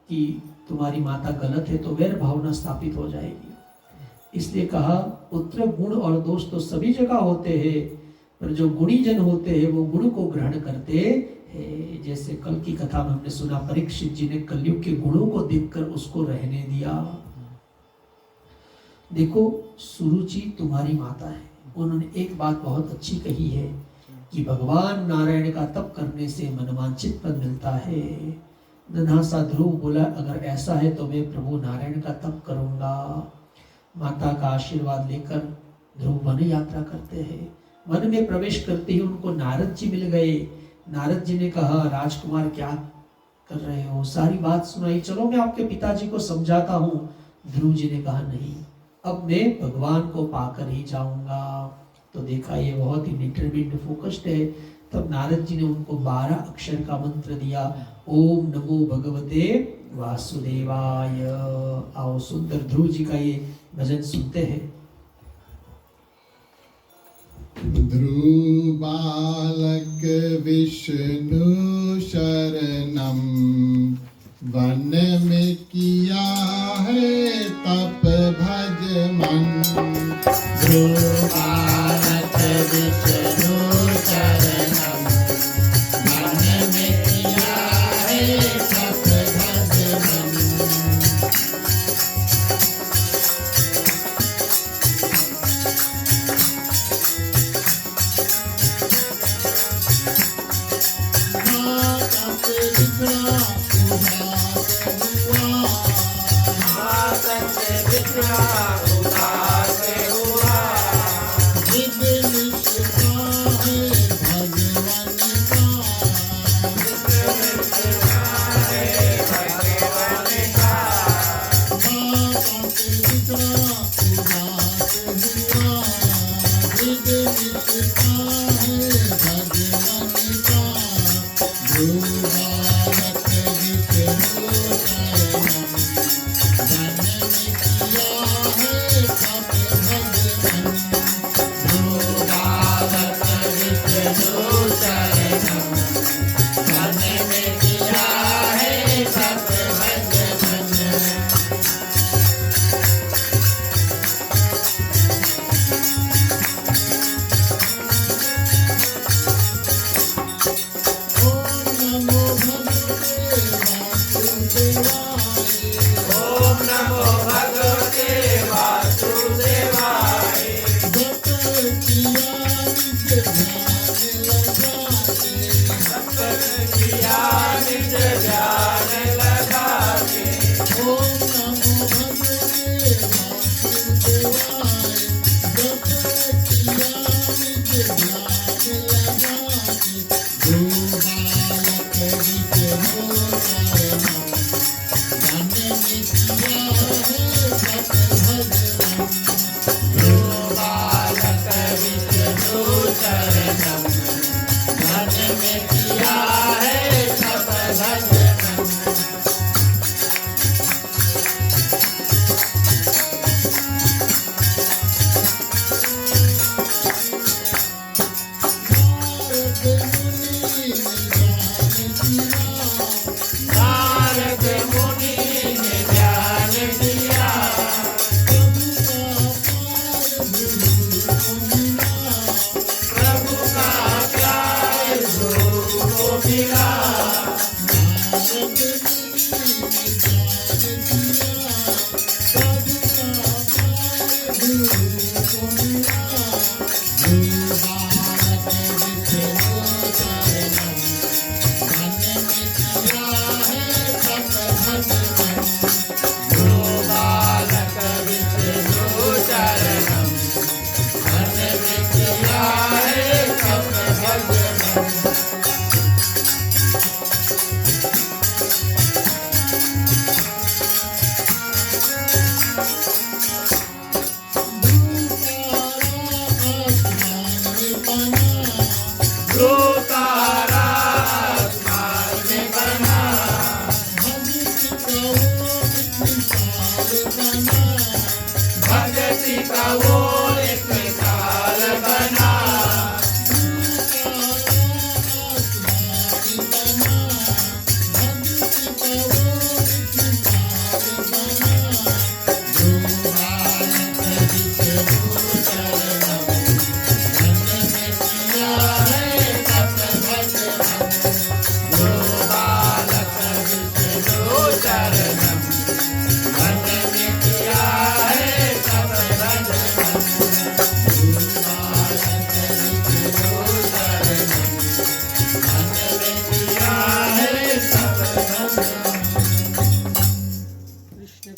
कि तुम्हारी माता गलत है तो वैर भावना स्थापित हो जाएगी, इसलिए कहा पुत्र गुण और दोष तो सभी जगह होते हैं, पर जो गुणी जन होते हैं वो गुण को ग्रहण करते हैं। जैसे कल की कथा में हमने सुना, परीक्षित जी ने कलयुग के गुणों को देखकर उसको रहने दिया। देखो सुरुचि तुम्हारी माता है, उन्होंने एक बात बहुत अच्छी कही है कि भगवान नारायण का तप करने से मनवांछित पद मिलता है। नन्हा सा ध्रुव बोला, अगर ऐसा है तो मैं प्रभु नारायण का तप करूंगा। माता का आशीर्वाद लेकर ध्रुव वन यात्रा करते हैं। वन में प्रवेश करते ही उनको नारद जी मिल गए। नारद जी ने कहा, राजकुमार क्या कर रहे हो, सारी बात सुनाई, चलो मैं आपके पिताजी को समझाता हूँ। ध्रुव जी ने कहा, नहीं, अब मैं भगवान को पाकर ही जाऊंगा। तो देखा ये बहुत ही डिटरमिन्ड फोकस्ड है। तब नारद जी ने उनको 12 अक्षर का मंत्र दिया, ओम नमो भगवते वासुदेवाय। आओ सुंदर ध्रुव जी का ये भजन सुनते हैं। ध्रुव बालक विष्णु शरणम, वन में किया है तप भज मन। ध्रुव बालक विष्णु शरणम, मन में किया है तप भज मन।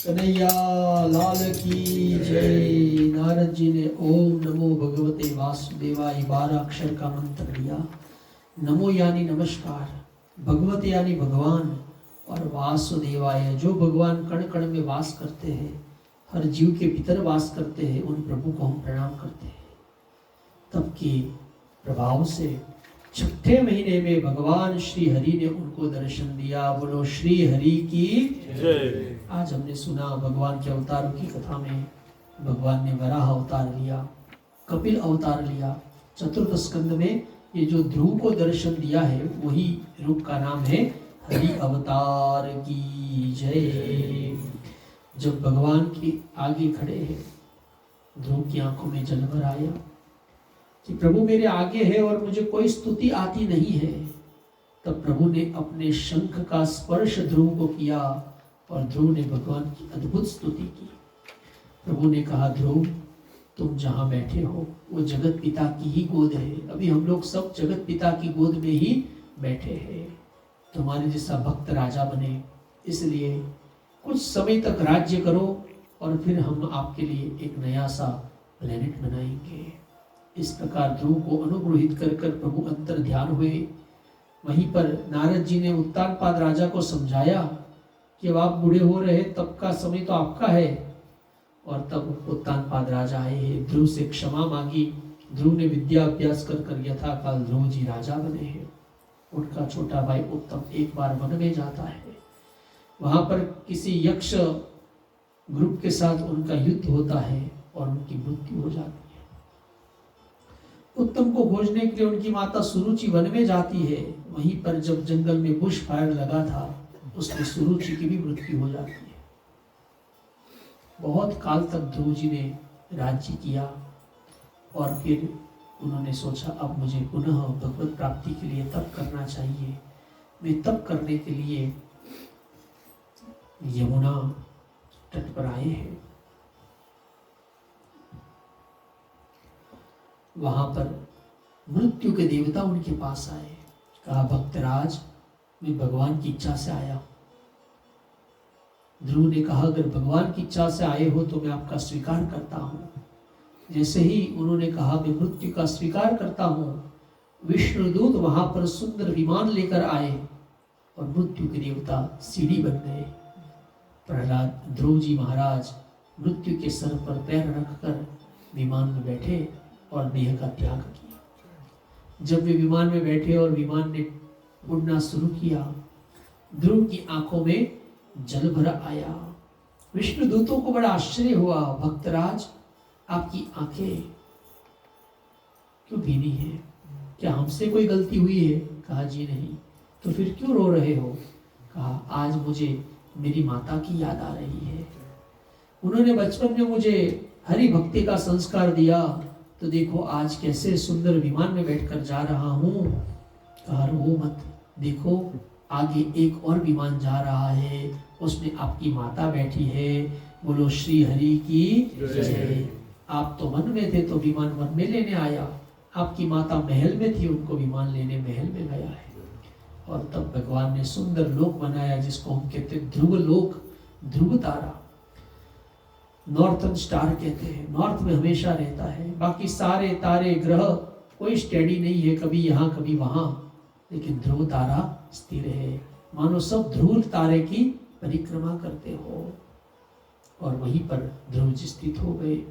कन्हैया लाल की जय। नारद जी ने ओम नमो भगवते वासुदेवाय 12 अक्षर का मंत्र लिया। नमो यानी नमस्कार, भगवते यानी भगवान, और वासुदेवाय जो भगवान कण कण में वास करते हैं, हर जीव के भीतर वास करते हैं, उन प्रभु को हम प्रणाम करते हैं। तब के प्रभाव से छठे महीने में भगवान श्री हरि ने उनको दर्शन दिया। बोलो श्री हरि की जय। आज हमने सुना भगवान के अवतारों की कथा में भगवान ने वराह अवतार लिया, कपिल अवतार लिया। चतुर्थ स्कंद में ये जो ध्रुव को दर्शन दिया है वही रूप का नाम है हरि अवतार की जय। जब भगवान के आगे खड़े हैं, ध्रुव की आंखों में जल भर आया कि प्रभु मेरे आगे है और मुझे कोई स्तुति आती नहीं है। तब प्रभु ने अपने शंख का स्पर्श ध्रुव को किया और ध्रुव ने भगवान की अद्भुत स्तुति की। प्रभु ने कहा, ध्रुव तुम जहां बैठे हो वो जगत पिता की ही गोद है। अभी हम लोग सब जगत पिता की गोद में ही बैठे हैं। तुम्हारे जैसा भक्त राजा बने, इसलिए कुछ समय तक राज्य करो और फिर हम आपके लिए एक नया सा प्लेनेट बनाएंगे। इस प्रकार ध्रुव को अनुग्रहित कर कर प्रभु अंतर ध्यान हुए। वहीं पर नारद जी ने उत्तानपाद राजा को समझाया कि अब आप बूढ़े हो रहे, तब का समय तो आपका है। और तब उत्तानपाद राजा आए हैं, ध्रुव से क्षमा मांगी। ध्रुव ने विद्या अभ्यास कर कर यथाकाल ध्रुव जी राजा बने हैं। उनका छोटा भाई उत्तम एक बार वन में जाता है। वहां पर किसी यक्ष ग्रुप के साथ उनका युद्ध होता है और उनकी मृत्यु हो जाती है। उत्तम को खोजने के लिए उनकी माता सुरुचि वन में जाती है। वहीं पर जब जंगल में बुश फायर लगा था, उसमें सुरुचि की भी मृत्यु हो जाती है। बहुत काल तक ध्रुव जी ने राज्य किया और फिर उन्होंने सोचा अब मुझे पुनः भगवत प्राप्ति के लिए तप करना चाहिए। वे तप करने के लिए यमुना तट पर आए हैं। वहां पर मृत्यु के देवता उनके पास आए। कहा, भक्तराज मैं भगवान की इच्छा से आया। ध्रुव ने कहा, अगर भगवान की इच्छा से आए हो तो मैं आपका स्वीकार करता हूँ। जैसे ही उन्होंने कहा मैं मृत्यु का स्वीकार करता हूँ, विष्णुदूत वहां पर सुंदर विमान लेकर आए और मृत्यु के देवता सीढ़ी बन गए। प्रहलाद ध्रुव जी महाराज मृत्यु के सर पर पैर रखकर विमान में बैठे और देह का त्याग किया। जब वे विमान में बैठे और विमान ने उड़ना शुरू किया, ध्रुव की आंखों में जल भर आया। विष्णु दूतों को बड़ा आश्चर्य हुआ, भक्तराज आपकी आंखें क्यों भीनी है? क्या हमसे कोई गलती हुई है? कहा, जी नहीं। तो फिर क्यों रो रहे हो? कहा, आज मुझे मेरी माता की याद आ रही है। उन्होंने बचपन में मुझे हरि भक्ति का संस्कार दिया, तो देखो आज कैसे सुंदर विमान में बैठकर जा रहा हूँ। कहा, रो मत, देखो आगे एक और विमान जा रहा है, उसमें आपकी माता बैठी है। बोलो श्री हरि की जय। आप तो वन में थे तो विमान वन में लेने आया, आपकी माता महल में थी, उनको विमान लेने महल में गया है। और तब भगवान ने सुंदर लोक बनाया जिसको हम कहते हैं ध्रुव लोक, ध्रुव तारा, नॉर्थन स्टार कहते हैं। नॉर्थ में हमेशा रहता है, बाकी सारे तारे ग्रह कोई स्टेडी नहीं है, कभी यहाँ कभी वहां, लेकिन ध्रुव तारा स्थिर है। मानो सब ध्रुव तारे की परिक्रमा करते हो। और वहीं पर ध्रुव जी स्थित हो गए।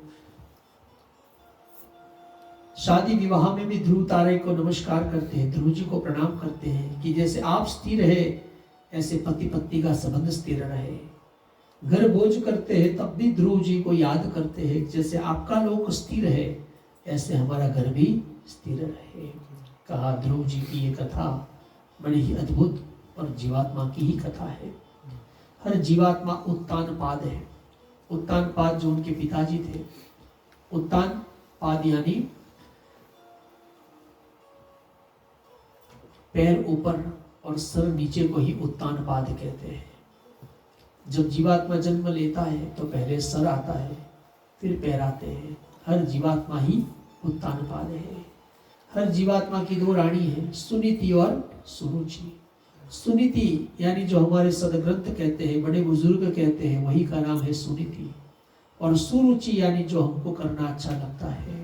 शादी विवाह में भी ध्रुव तारे को नमस्कार करते हैं, ध्रुव जी को प्रणाम करते हैं कि जैसे आप स्थिर रहे ऐसे पति पत्नी का संबंध स्थिर रहे। घर भोज करते हैं तब भी ध्रुव जी को याद करते हैं, जैसे आपका लोक स्थिर है ऐसे हमारा घर भी स्थिर रहे। कहा, ध्रुव जी की ये कथा बड़ी ही अद्भुत और जीवात्मा की ही कथा है। हर जीवात्मा उत्तानपाद है। उत्तानपाद जो उनके पिताजी थे, उत्तानपाद यानी पैर ऊपर और सर नीचे को ही उत्तानपाद कहते हैं। जब जीवात्मा जन्म लेता है तो पहले सर आता है, फिर पैर आते हैं। हर जीवात्मा ही उत्तानपाद है। हर जीवात्मा की दो रानी है, सुनीति और सुरुचि। सुनीति यानी जो हमारे सदग्रंथ कहते हैं, बड़े बुजुर्ग कहते हैं, वही का नाम है सुनीति। और सुरुचि यानी जो हमको करना अच्छा लगता है।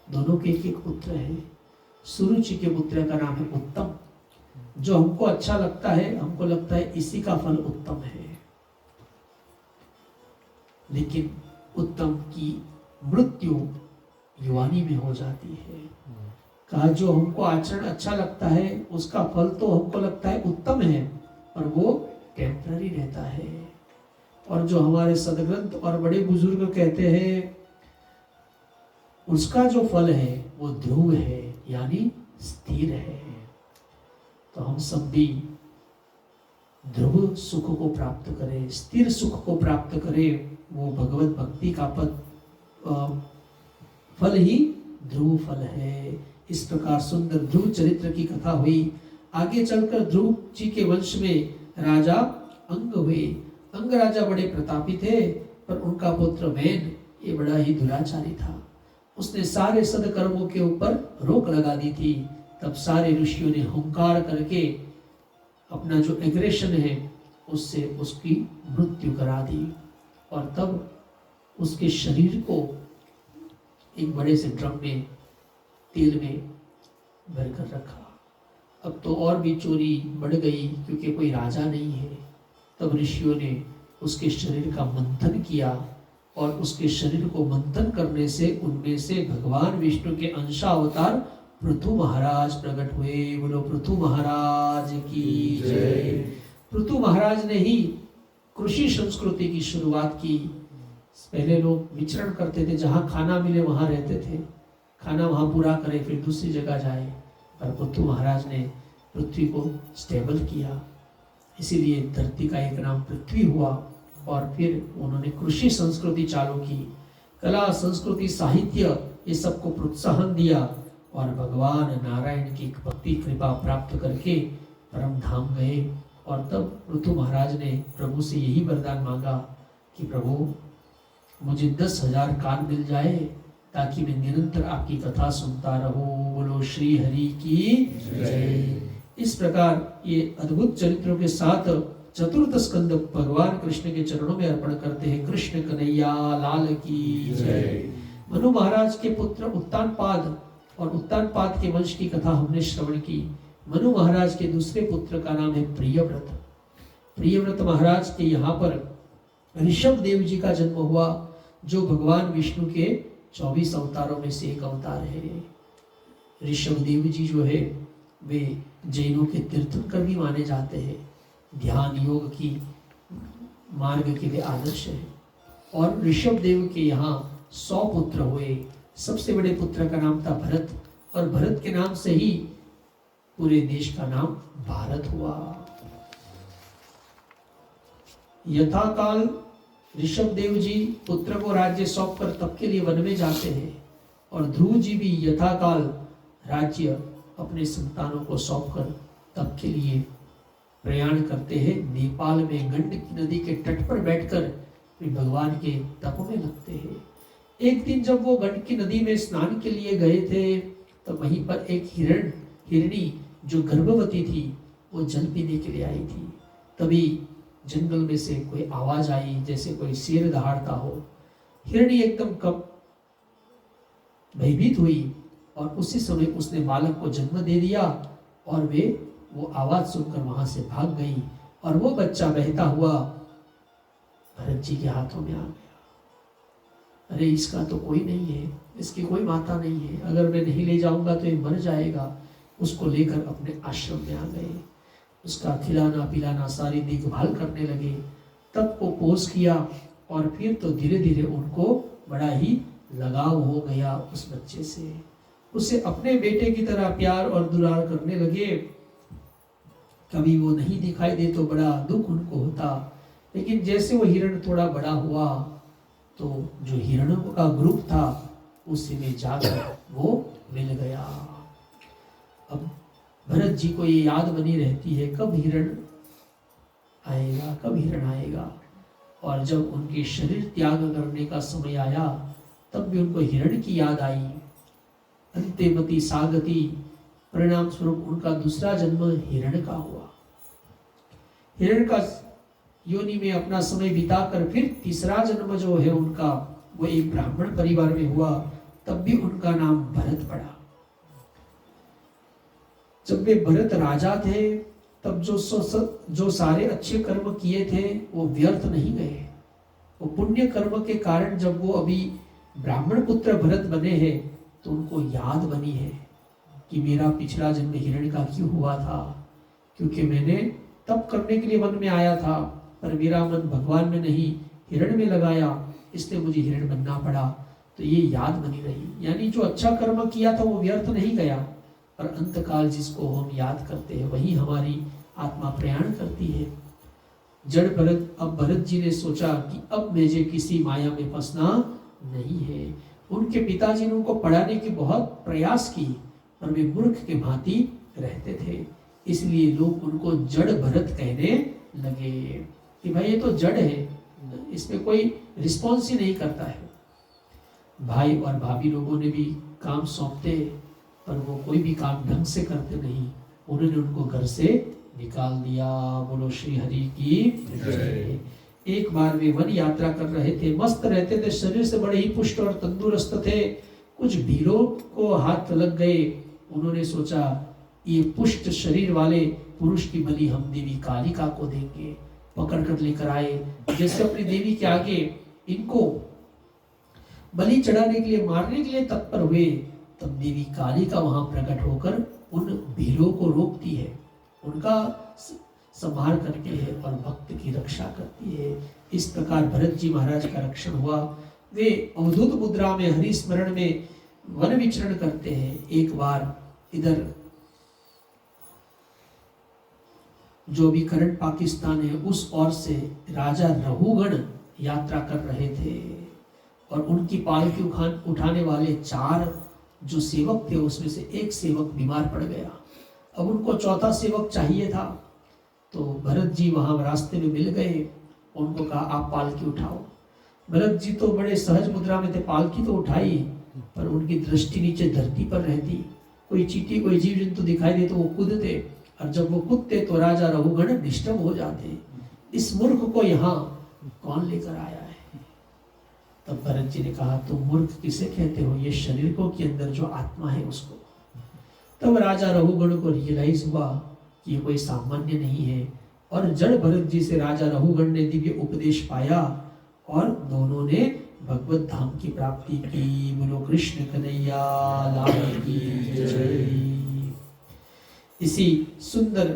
दोनों के एक एक पुत्र है। सुरुचि के पुत्र का नाम है उत्तम। जो हमको अच्छा लगता है, हमको लगता है इसी का फल उत्तम है। लेकिन उत्तम की मृत्यु युवानी में हो जाती है। कहा जो हमको आचरण अच्छा लगता है उसका फल तो हमको लगता है उत्तम है, पर वो टेम्पररी रहता है। और जो हमारे सदग्रंथ और बड़े बुजुर्ग कहते हैं उसका जो फल है वो ध्रुव है, यानी स्थिर है। तो हम सब भी ध्रुव सुख को प्राप्त करें, स्थिर सुख को प्राप्त करें। वो भगवत भक्ति का फल ही ध्रुव फल है। इस प्रकार सुंदर ध्रुव चरित्र की कथा हुई। आगे चलकर ध्रुव जी के वंश में राजा अंग हुए। अंग राजा बड़े प्रतापी थे, पर उनका पुत्र वेन ये बड़ा ही दुराचारी था। उसने सारे सदकर्मों के ऊपर रोक लगा दी थी। तब सारे ऋषियों ने हुंकार करके अपना जो एग्रेशन है उससे उसकी मृत्यु करा दी, और तब उसके शरीर को एक बड़े से ड्रम में तेल में भरकर रखा। अब तो और भी चोरी बढ़ गई क्योंकि कोई राजा नहीं है। तब ऋषियों ने उसके शरीर का मंथन किया, और उसके शरीर को मंथन करने से उनमें से भगवान विष्णु के अंशावतार पृथु महाराज प्रकट हुए। बोलो पृथु महाराज की जय। पृथु महाराज ने ही कृषि संस्कृति की शुरुआत की। पहले लोग विचरण करते थे, जहाँ खाना मिले वहाँ रहते थे, खाना वहाँ पूरा करे फिर दूसरी जगह जाए। पर पृथु महाराज ने पृथ्वी को स्टेबल किया, इसीलिए धरती का एक नाम पृथ्वी हुआ। और फिर उन्होंने कृषि संस्कृति चालू की, कला संस्कृति साहित्य ये सबको प्रोत्साहन दिया, और भगवान नारायण की भक्ति कृपा प्राप्त करके परम धाम गए। और तब पृथु महाराज ने प्रभु से यही वरदान मांगा कि प्रभु मुझे 10,000 कान मिल जाए ताकि मैं निरंतर आपकी कथा सुनता रहूं। बोलो श्री हरि की जय। इस प्रकार ये अद्भुत चरित्रों के साथ चतुर्थ स्कंद भगवान कृष्ण के चरणों में अर्पण करते हैं। कृष्ण कन्हैया लाल की जय। मनु महाराज के पुत्र उत्तानपाद और उत्तानपाद के वंश की कथा हमने श्रवण की। मनु महाराज के दूसरे पुत्र का नाम है प्रियव्रत। प्रियव्रत महाराज के यहाँ पर ऋषभ देव जी का जन्म हुआ, जो भगवान विष्णु के 24 अवतारों में से एक अवतार है। ऋषभ देव जी जो है वे जैनों के तीर्थंकर भी माने जाते हैं। ध्यान योग की मार्ग के वे आदर्श है। और ऋषभ देव के यहाँ 100 पुत्र हुए। सबसे बड़े पुत्र का नाम था भरत, और भरत के नाम से ही पूरे देश का नाम भारत हुआ। यथाकाल ऋषभ देव जी पुत्र को राज्य सौंपकर तब के लिए वन में जाते हैं, और ध्रुव जी भी यथाकाल राज्य अपने संतानों को सौंपकर तब के लिए प्रयाण करते हैं। नेपाल में गंडकी नदी के तट पर बैठकर वे भगवान के तप में लगते हैं। एक दिन जब वो गंडकी नदी में स्नान के लिए गए थे, तो वहीं पर एक हिरणी जो गर्भवती थी वो जल पीने के लिए आई थी। तभी जंगल में से कोई आवाज आई, जैसे कोई शेर दहाड़ता हो। हिरणी एकदम कब भयभीत हुई, और उसी समय उसने बालक को जन्म दे दिया, और वो आवाज सुनकर वहां से भाग गई, और वो बच्चा बहता हुआ भरत जी के हाथों में आ गया। अरे इसका तो कोई नहीं है, इसकी कोई माता नहीं है, अगर मैं नहीं ले जाऊंगा तो ये मर जाएगा। उसको लेकर अपने आश्रम में आ गए, उसका खिलाना पिलाना सारी देखभाल करने लगे। तब को पोस किया, और फिर तो धीरे धीरे उनको बड़ा ही लगाव हो गया उस बच्चे से। उसे अपने बेटे की तरह प्यार और दुलार करने लगे। कभी वो नहीं दिखाई दे तो बड़ा दुख उनको होता, लेकिन जैसे वो हिरण थोड़ा बड़ा हुआ तो जो हिरणों का ग्रुप था उसी में जाकर वो मिल गया। अब भरत जी को ये याद बनी रहती है, कब हिरण आएगा, कब हिरण आएगा। और जब उनके शरीर त्याग करने का समय आया, तब भी उनको हिरण की याद आई। अंत्यमति सागति परिणाम स्वरूप उनका दूसरा जन्म हिरण का हुआ। हिरण का योनि में अपना समय बिताकर फिर तीसरा जन्म जो है उनका, वो एक ब्राह्मण परिवार में हुआ। तब भी उनका नाम भरत पड़ा। जब वे भरत राजा थे, तब जो सारे अच्छे कर्म किए थे वो व्यर्थ नहीं गए। वो पुण्य कर्म के कारण जब वो अभी ब्राह्मण पुत्र भरत बने हैं, तो उनको याद बनी है कि मेरा पिछला जन्म हिरण का क्यों हुआ था, क्योंकि मैंने तप करने के लिए वन में आया था, पर मेरा मन भगवान में नहीं हिरण में लगाया, इसलिए मुझे हिरण बनना पड़ा। तो ये याद बनी रही, यानी जो अच्छा कर्म किया था वो व्यर्थ नहीं गया, पर अंतकाल जिसको हम याद करते हैं वही हमारी आत्मा प्रयाण करती है। जड़ भरत, अब भरत जी ने सोचा कि अब मुझे किसी माया में फंसना नहीं है। उनके पिताजी ने उनको पढ़ाने की बहुत प्रयास की, पर वे मूर्ख के भांति रहते थे, इसलिए लोग उनको जड़ भरत कहने लगे कि भाई ये तो जड़ है, इसमें कोई रिस्पॉन्स ही नहीं करता है। भाई और भाभी लोगों ने भी काम सौंपते, पर वो कोई भी काम ढंग से करते नहीं, उन्होंने उनको घर से निकाल दिया। बोलो श्री हरि की जय। एक बार वे वन यात्रा कर रहे थे, मस्त रहते थे, शरीर से बड़े ही पुष्ट और तंदुरुस्त थे। कुछ भीलों को हाथ लग गए, उन्होंने सोचा ये पुष्ट शरीर वाले पुरुष की बलि हम देवी कालिका को देंगे। पकड़ कर लेकर आए, जैसे अपनी देवी के आगे इनको बलि चढ़ाने के लिए, मारने के लिए तत्पर हुए, तब देवी कालिका वहां प्रकट होकर उन भीलों को रोकती है, उनका संहार करती है और भक्त की रक्षा करती है। इस प्रकार भरत जी महाराज का रक्षण हुआ। वे अवधूत मुद्रा में हरि स्मरण में वन विचरण करते हैं। एक बार इधर जो भी करंट पाकिस्तान है उस ओर से राजा रघुगण यात्रा कर रहे थे, और उनकी पालकी उठाने वाले 4 जो सेवक थे उसमें से एक सेवक बीमार पड़ गया। अब उनको चौथा सेवक चाहिए था, तो भरत जी वहां रास्ते में मिल गए, उनको कहा आप पालकी उठाओ। भरत जी तो बड़े सहज मुद्रा में थे, पालकी तो उठाई, पर उनकी दृष्टि नीचे धरती पर रहती। कोई चींटी कोई जीव जंतु दिखाई दे तो वो कूदते, और जब वो कूदते तो राजा रघुगण डिस्टर्ब हो जाते। इस मूर्ख को यहाँ कौन लेकर आया है? तब भरत जी ने कहा तुम मूर्ख किसे कहते हो? ये शरीर को के अंदर जो आत्मा है उसको। तब राजा रघुगण को रियलाइज हुआ कि ये कोई सामान्य नहीं है, और जड़ भरत जी से राजा रघुगण ने दिव्य उपदेश पाया, और दोनों ने भगवत धाम की प्राप्ति की। बोलो कृष्ण कन्हैया लाल की जय। इसी सुंदर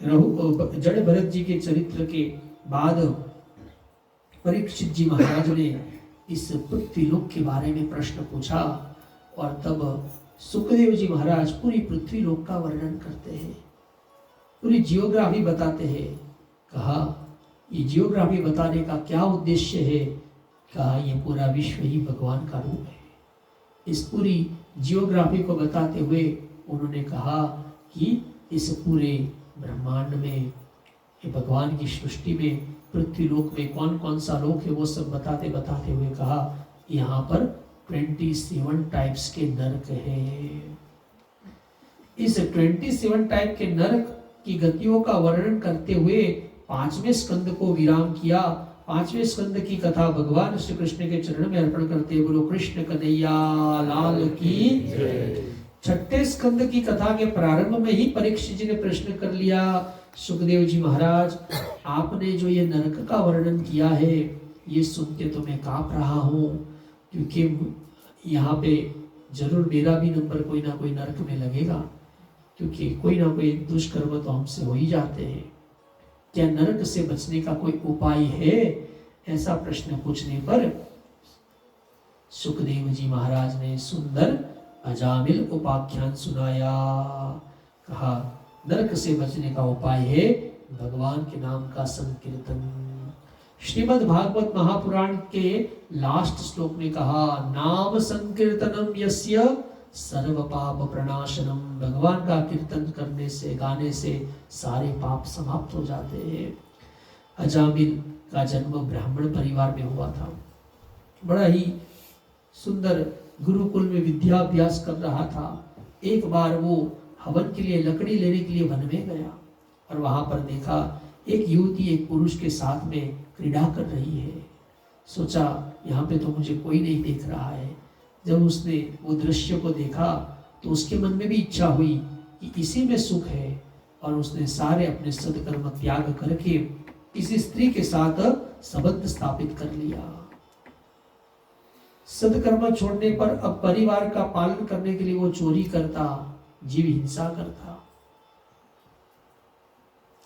जड़ भरत जी के चरित्र के बाद परीक्षित जी महाराज ने इस पृथ्वीलोक के बारे में प्रश्न पूछा, और तब सुखदेव जी महाराज पूरी पृथ्वीलोक का वर्णन करते हैं, पूरी जियोग्राफी बताते हैं। कहा ये जियोग्राफी बताने का क्या उद्देश्य है? कहा ये पूरा विश्व ही भगवान का रूप है। इस पूरी जियोग्राफी को बताते हुए उन्होंने कहा कि इस पूरे ब्रह्मांड में, ये भगवान की सृष्टि में, पृथ्वी लोक में कौन कौन सा लोक है वो सब बताते बताते हुए कहा यहाँ पर 27 टाइप्स के नरक है। इस 27 टाइप के नरक की गतियों का वर्णन करते हुए 5वें स्कंद को विराम किया। 5वें स्कंद की कथा भगवान श्री कृष्ण के चरण में अर्पण करते बोलो कृष्ण कन्हैया लाल की जय। 6ठे स्कंद की कथा के प्रारंभ में ही परीक्षित जी ने प्रश्न कर लिया, सुखदेव जी महाराज आपने जो ये नरक का वर्णन किया है ये सुन के तो मैं कांप रहा हूँ, क्योंकि यहाँ पे जरूर मेरा भी नंबर कोई ना कोई नरक में लगेगा, क्योंकि कोई ना कोई दुष्कर्म तो हमसे हो ही जाते हैं। क्या नरक से बचने का कोई उपाय है? ऐसा प्रश्न पूछने पर सुखदेव जी महाराज ने सुंदर अजामिल उपाख्यान सुनाया। कहा नरक से बचने का उपाय है भगवान के नाम का संकीर्तन। श्रीमद् भागवत महापुराण के लास्ट श्लोक में कहा नाम संकीर्तनम यस्य सर्व पाप प्रणाशनम। भगवान का कीर्तन करने से, गाने से सारे पाप समाप्त हो जाते हैं। अजामिल का जन्म ब्राह्मण परिवार में हुआ था। बड़ा ही सुंदर गुरुकुल में विद्याभ्यास कर रहा था। एक बार वो हवन के लिए लकड़ी लेने के लिए वन में गया, और वहां पर देखा एक युवती एक पुरुष के साथ में क्रीड़ा कर रही है। सोचा यहाँ पे तो मुझे कोई नहीं देख रहा है। जब उसने वो दृश्य को देखा तो उसके मन में भी इच्छा हुई कि इसी में सुख है, और उसने सारे अपने सत्कर्म त्याग करके किसी स्त्री के साथ संबंध स्थापित कर लिया। सत्कर्म छोड़ने पर अब परिवार का पालन करने के लिए वो चोरी करता, जीव हिंसा करता।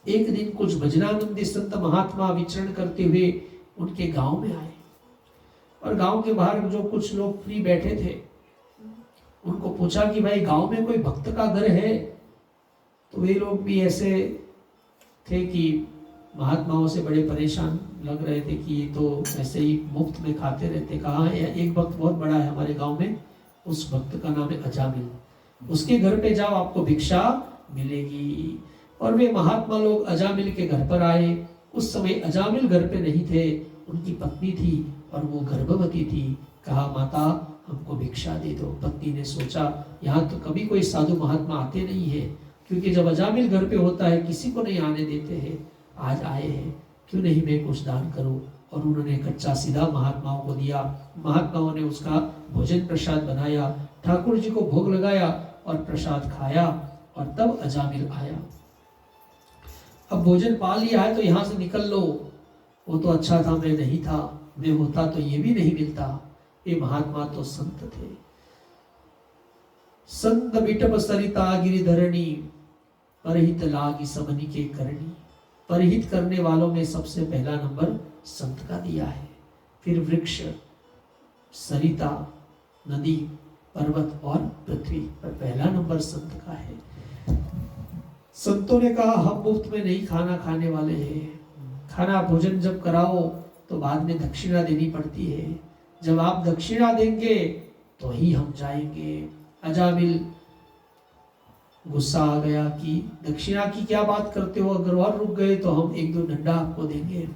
एक दिन कुछ भजनानंदी संत महात्मा विचरण करते हुए उनके गांव में आए और गांव के बाहर जो कुछ लोग फ्री बैठे थे उनको पूछा कि भाई गांव में कोई भक्त का घर है? तो वे लोग भी ऐसे थे कि महात्माओं से बड़े परेशान लग रहे थे कि ये तो ऐसे ही मुफ्त में खाते रहते। कहा एक भक्त बहुत बड़ा है हमारे गांव में, उस भक्त का नाम है अजामिल, उसके घर पे जाओ आपको भिक्षा मिलेगी। और वे महात्मा लोग अजामिल के घर पर आए। उस समय अजामिल घर पे नहीं थे, उनकी पत्नी थी और वो गर्भवती थी। कहा माता हमको भिक्षा दे दो। पत्नी ने सोचा यहाँ तो कभी कोई साधु महात्मा आते नहीं है, क्योंकि जब अजामिल घर पे होता है किसी को नहीं आने देते हैं, आज आए हैं क्यों नहीं मैं कुछ दान करूं। और उन्होंने कच्चा सीधा महात्माओं को दिया। महात्माओं ने उसका भोजन प्रसाद बनाया, ठाकुर जी को भोग लगाया और प्रसाद खाया और तब अजामिल आया। अब भोजन पा लिया है तो यहाँ से निकल लो। वो तो अच्छा था, मैं नहीं था, मैं होता तो ये भी नहीं मिलता। ये महात्मा तो संत थे। संत बिटप सरिता गिरिधरणी, परहित लागी सबनी के करणी। परहित करने वालों में सबसे पहला नंबर संत का दिया है। फिर वृक्ष, सरिता, नदी, पर्वत और पृथ्वी पर पहला नंबर संत का है। संतों ने कहा हम मुफ्त में नहीं खाना खाने वाले हैं। खाना भोजन जब कराओ तो बाद में दक्षिणा देनी पड़ती है। जब आप दक्षिणा देंगे तो ही हम जाएंगे। अजामिल गुस्सा आ गया कि दक्षिणा की क्या बात करते हो, अगर और रुक गए तो हम एक दो डंडा आपको देंगे।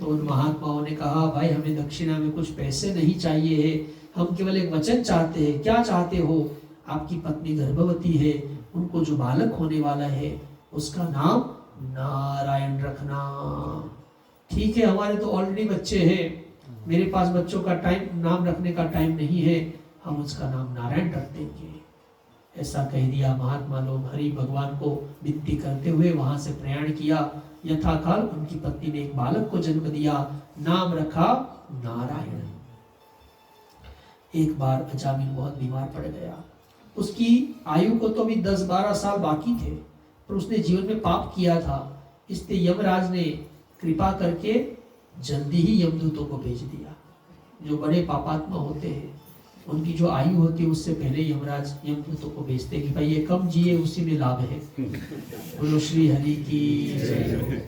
तो उन महात्माओं ने कहा भाई हमें दक्षिणा में कुछ पैसे नहीं चाहिए है, हम केवल एक वचन चाहते हैं। क्या चाहते हो? आपकी पत्नी गर्भवती है, उनको जो बालक होने वाला है उसका नाम नारायण रखना। ठीक है, हमारे तो ऑलरेडी बच्चे हैं, मेरे पास बच्चों का नाम रखने का टाइम नहीं है, हम उसका नाम नारायण रख देंगे। ऐसा कह दिया। महात्मा लोग हरि भगवान को विनती करते हुए वहां से प्रयाण किया। यथाकाल उनकी पत्नी ने एक बालक को जन्म दिया, नाम रखा नारायण। एक बार अजामिल बहुत बीमार पड़ गया। उसकी आयु को तो अभी 10-12 साल बाकी थे, पर उसने जीवन में पाप किया था। इसलिए यमराज ने कृपा करके जल्दी ही यमदूतों को भेज दिया। जो बड़े पापात्मा होते हैं उनकी जो आयु होती है उससे पहले यमराज यमदूतों को भेजते कि भाई ये कम जिए उसी में लाभ है। बोलो श्री हरि की जय।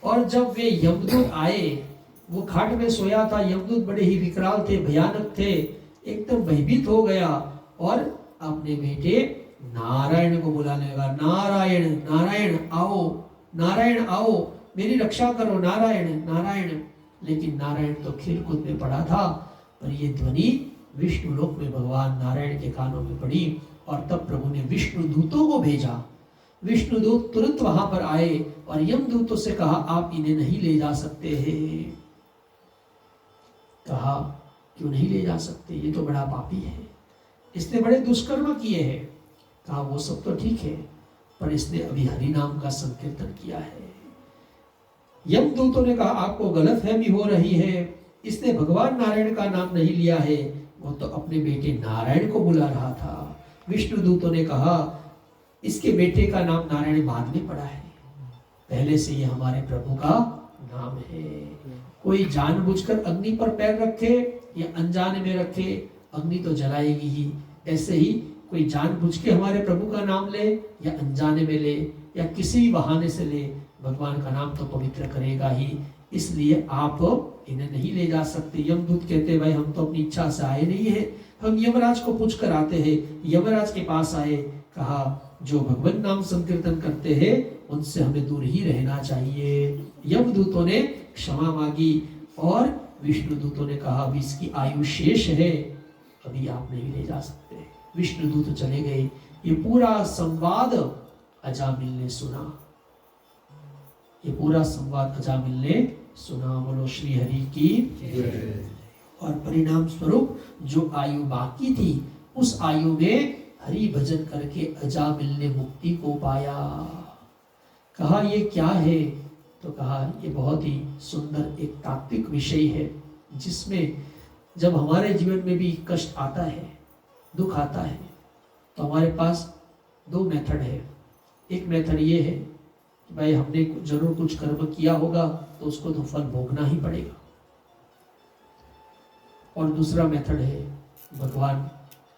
और जब वे यमदूत आए, वो खाट में सोया था। यमदूत बड़े ही विकराल थे, भयानक थे। एकदम भयभीत हो गया और अपने बेटे नारायण को बुलाने लगा। नारायण नारायण आओ, नारायण आओ, मेरी रक्षा करो, नारायण नारायण। लेकिन नारायण तो खेल कूद में पड़ा था, पर ये ध्वनि विष्णु लोक में भगवान नारायण के कानों में पड़ी और तब प्रभु ने विष्णु दूतों को भेजा। विष्णु दूत तुरंत वहां पर आए और यमदूतों से कहा आप इन्हें नहीं ले जा सकते हैं। कहा क्यों नहीं ले जा सकते, ये तो बड़ा पापी है, इसने बड़े दुष्कर्म किए हैं। कहा वो सब तो ठीक है, पर इसने अभी हरि नाम का संकीर्तन किया है। यमदूतों ने कहा आपको गलतफहमी हो रही है, इसने भगवान नारायण का नाम नहीं लिया है, वो तो अपने बेटे नारायण को बुला रहा था। विष्णु दूतों ने कहा इसके बेटे का नाम नारायण बाद में पड़ा है, पहले से ये हमारे प्रभु का नाम है। कोई जानबूझकर अग्नि पर पैर रखे या अनजाने में रखे, अग्नि तो जलाएगी ही। ऐसे ही कोई जानबूझ के हमारे प्रभु का नाम ले या अनजाने में ले या किसी भी बहाने से ले, भगवान का नाम तो पवित्र करेगा ही। इसलिए आप इन्हें नहीं ले जा सकते। यमदूत कहते भाई हम तो अपनी इच्छा से आए नहीं है, हम यमराज को पूछ कर आते हैं। यमराज के पास आए, कहा जो भगवान नाम संकीर्तन करते हैं उनसे हमें दूर ही रहना चाहिए। यमदूतों ने क्षमा मांगी और विष्णु दूतों ने कहा अभी इसकी आयु शेष है, अभी आप नहीं ले जा सकते। विष्णु दूत चले गए। ये पूरा संवाद अजामिल ने सुना, ये पूरा संवाद अजामिल ने सुना। बोलो श्री हरि की। और परिणाम स्वरूप जो आयु बाकी थी उस आयु में हरि भजन करके अजामिल ने मुक्ति को पाया। कहा ये क्या है, तो कहा ये बहुत ही सुंदर एक तात्विक विषय है, जिसमें जब हमारे जीवन में भी कष्ट आता है, दुख आता है, तो हमारे पास दो मेथड है। एक मेथड ये है कि भाई हमने जरूर कुछ कर्म किया होगा तो उसको तो फल भोगना ही पड़ेगा, और दूसरा मेथड है भगवान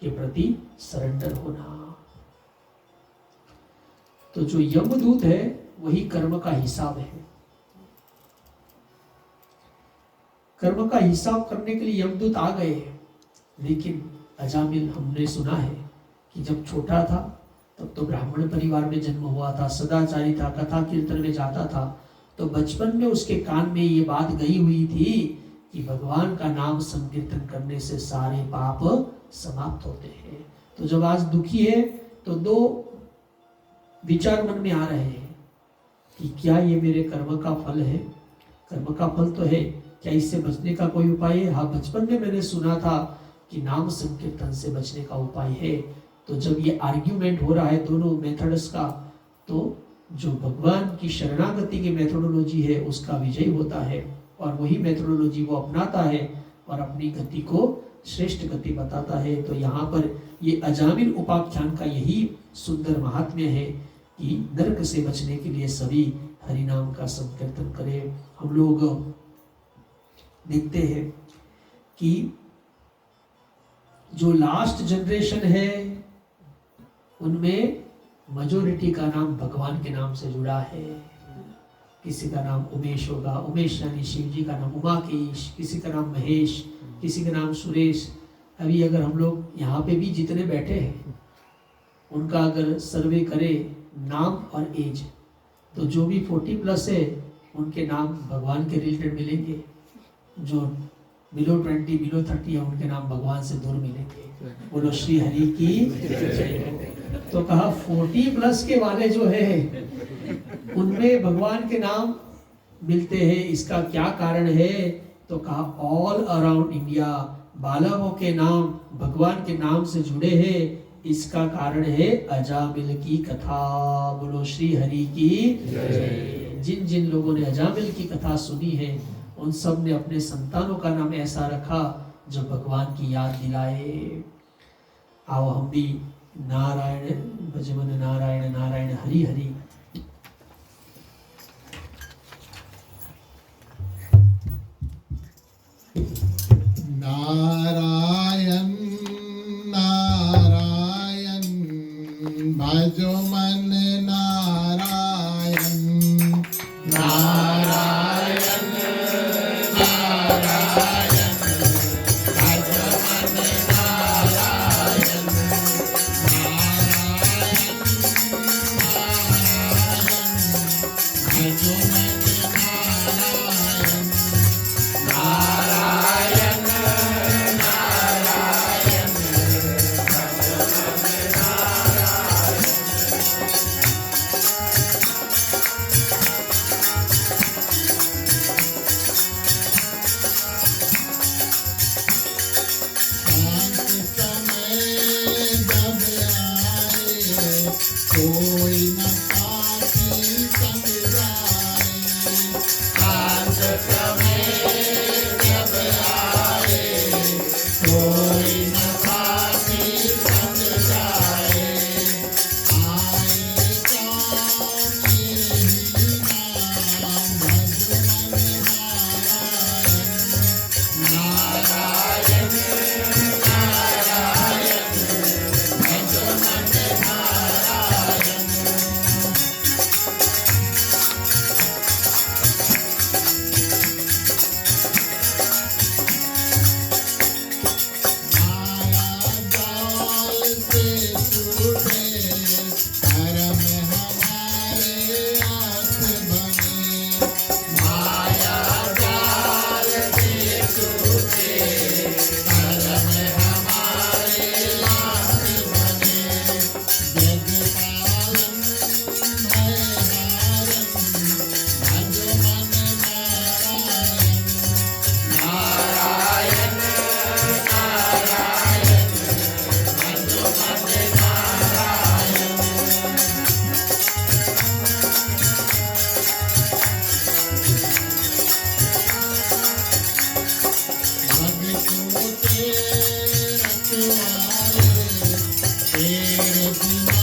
के प्रति सरेंडर होना। तो जो यमदूत है वही कर्म का हिसाब है। कर्म का हिसाब करने के लिए यमदूत आ गए, लेकिन अजामिल हमने सुना है कि जब छोटा था तब तो ब्राह्मण परिवार में जन्म हुआ था, सदाचारी था, कथा कीर्तन में जाता था, तो बचपन में उसके कान में ये बात गई हुई थी कि भगवान का नाम संकीर्तन करने से सारे पाप समाप्त होते हैं। तो जब आज दुखी है तो दो विचार मन में आ रहे हैं कि क्या ये मेरे कर्म का फल है? कर्म का फल तो है, क्या इससे बचने का कोई उपाय है? हाँ, बचपन में मैंने सुना था कि नाम संकीर्तन से बचने का उपाय है। तो जब ये आर्ग्यूमेंट हो रहा है दोनों मेथड्स का, तो जो भगवान की शरणागति की मेथोडोलॉजी है उसका विजय होता है, और वही मेथोडोलॉजी वो अपनाता है और अपनी गति को श्रेष्ठ गति बताता है। तो यहाँ पर ये अजामिल उपाख्यान का यही सुंदर महात्म्य है कि नरक से बचने के लिए सभी हरि नाम का संकीर्तन करें। हम लोग देखते हैं कि जो लास्ट जनरेशन है उनमें मेजोरिटी का नाम भगवान के नाम से जुड़ा है। किसी का नाम उमेश होगा, उमेश यानी शिव जी का नाम, उमाकेश, किसी का नाम महेश, किसी का नाम सुरेश। अभी अगर हम लोग यहाँ पे भी जितने बैठे हैं उनका अगर सर्वे करें नाम और एज, तो जो भी 40+ है उनके नाम भगवान के रिलेटेड मिलेंगे, जो बिलो 20 बिलो 30 है उनके नाम भगवान से दूर मिलेंगे। बोलो श्री हरि की जय। तो कहा 40+ के वाले जो है उनमें भगवान के नाम मिलते हैं। इसका क्या कारण है? तो कहा ऑल अराउंड इंडिया बालकों के नाम भगवान के नाम से जुड़े हैं। इसका कारण है अजामिल की कथा। बोलो श्री हरि की जय। जिन जिन लोगों ने अजामिल की कथा सुनी है उन सब ने अपने संतानों का नाम ऐसा रखा जो भगवान की याद दिलाए। आओ हम भी नारायण भजमन नारायण नारायण हरि हरि। नारायण नारायण भजो मन नारायण नारायण नारायण भजो मन नारायण भजो मन नारायण नारायण शांत समय जब आए कोई न पापी संग जाए। शांत समय जब आए कोई न पापी संग जाए। आए काम ही नाम भज मन नारायण नारायण भजो मन नारायण। माया जाल से छूटे धर्म हमारे हाथ बने। माया जाल से टूटे धर्म हमारे लाख बने। जग पालन भय हारन भज मन नारायण। नारायण नारायण भजो मन नारायण। भगतों के रखवाले तेरे बिना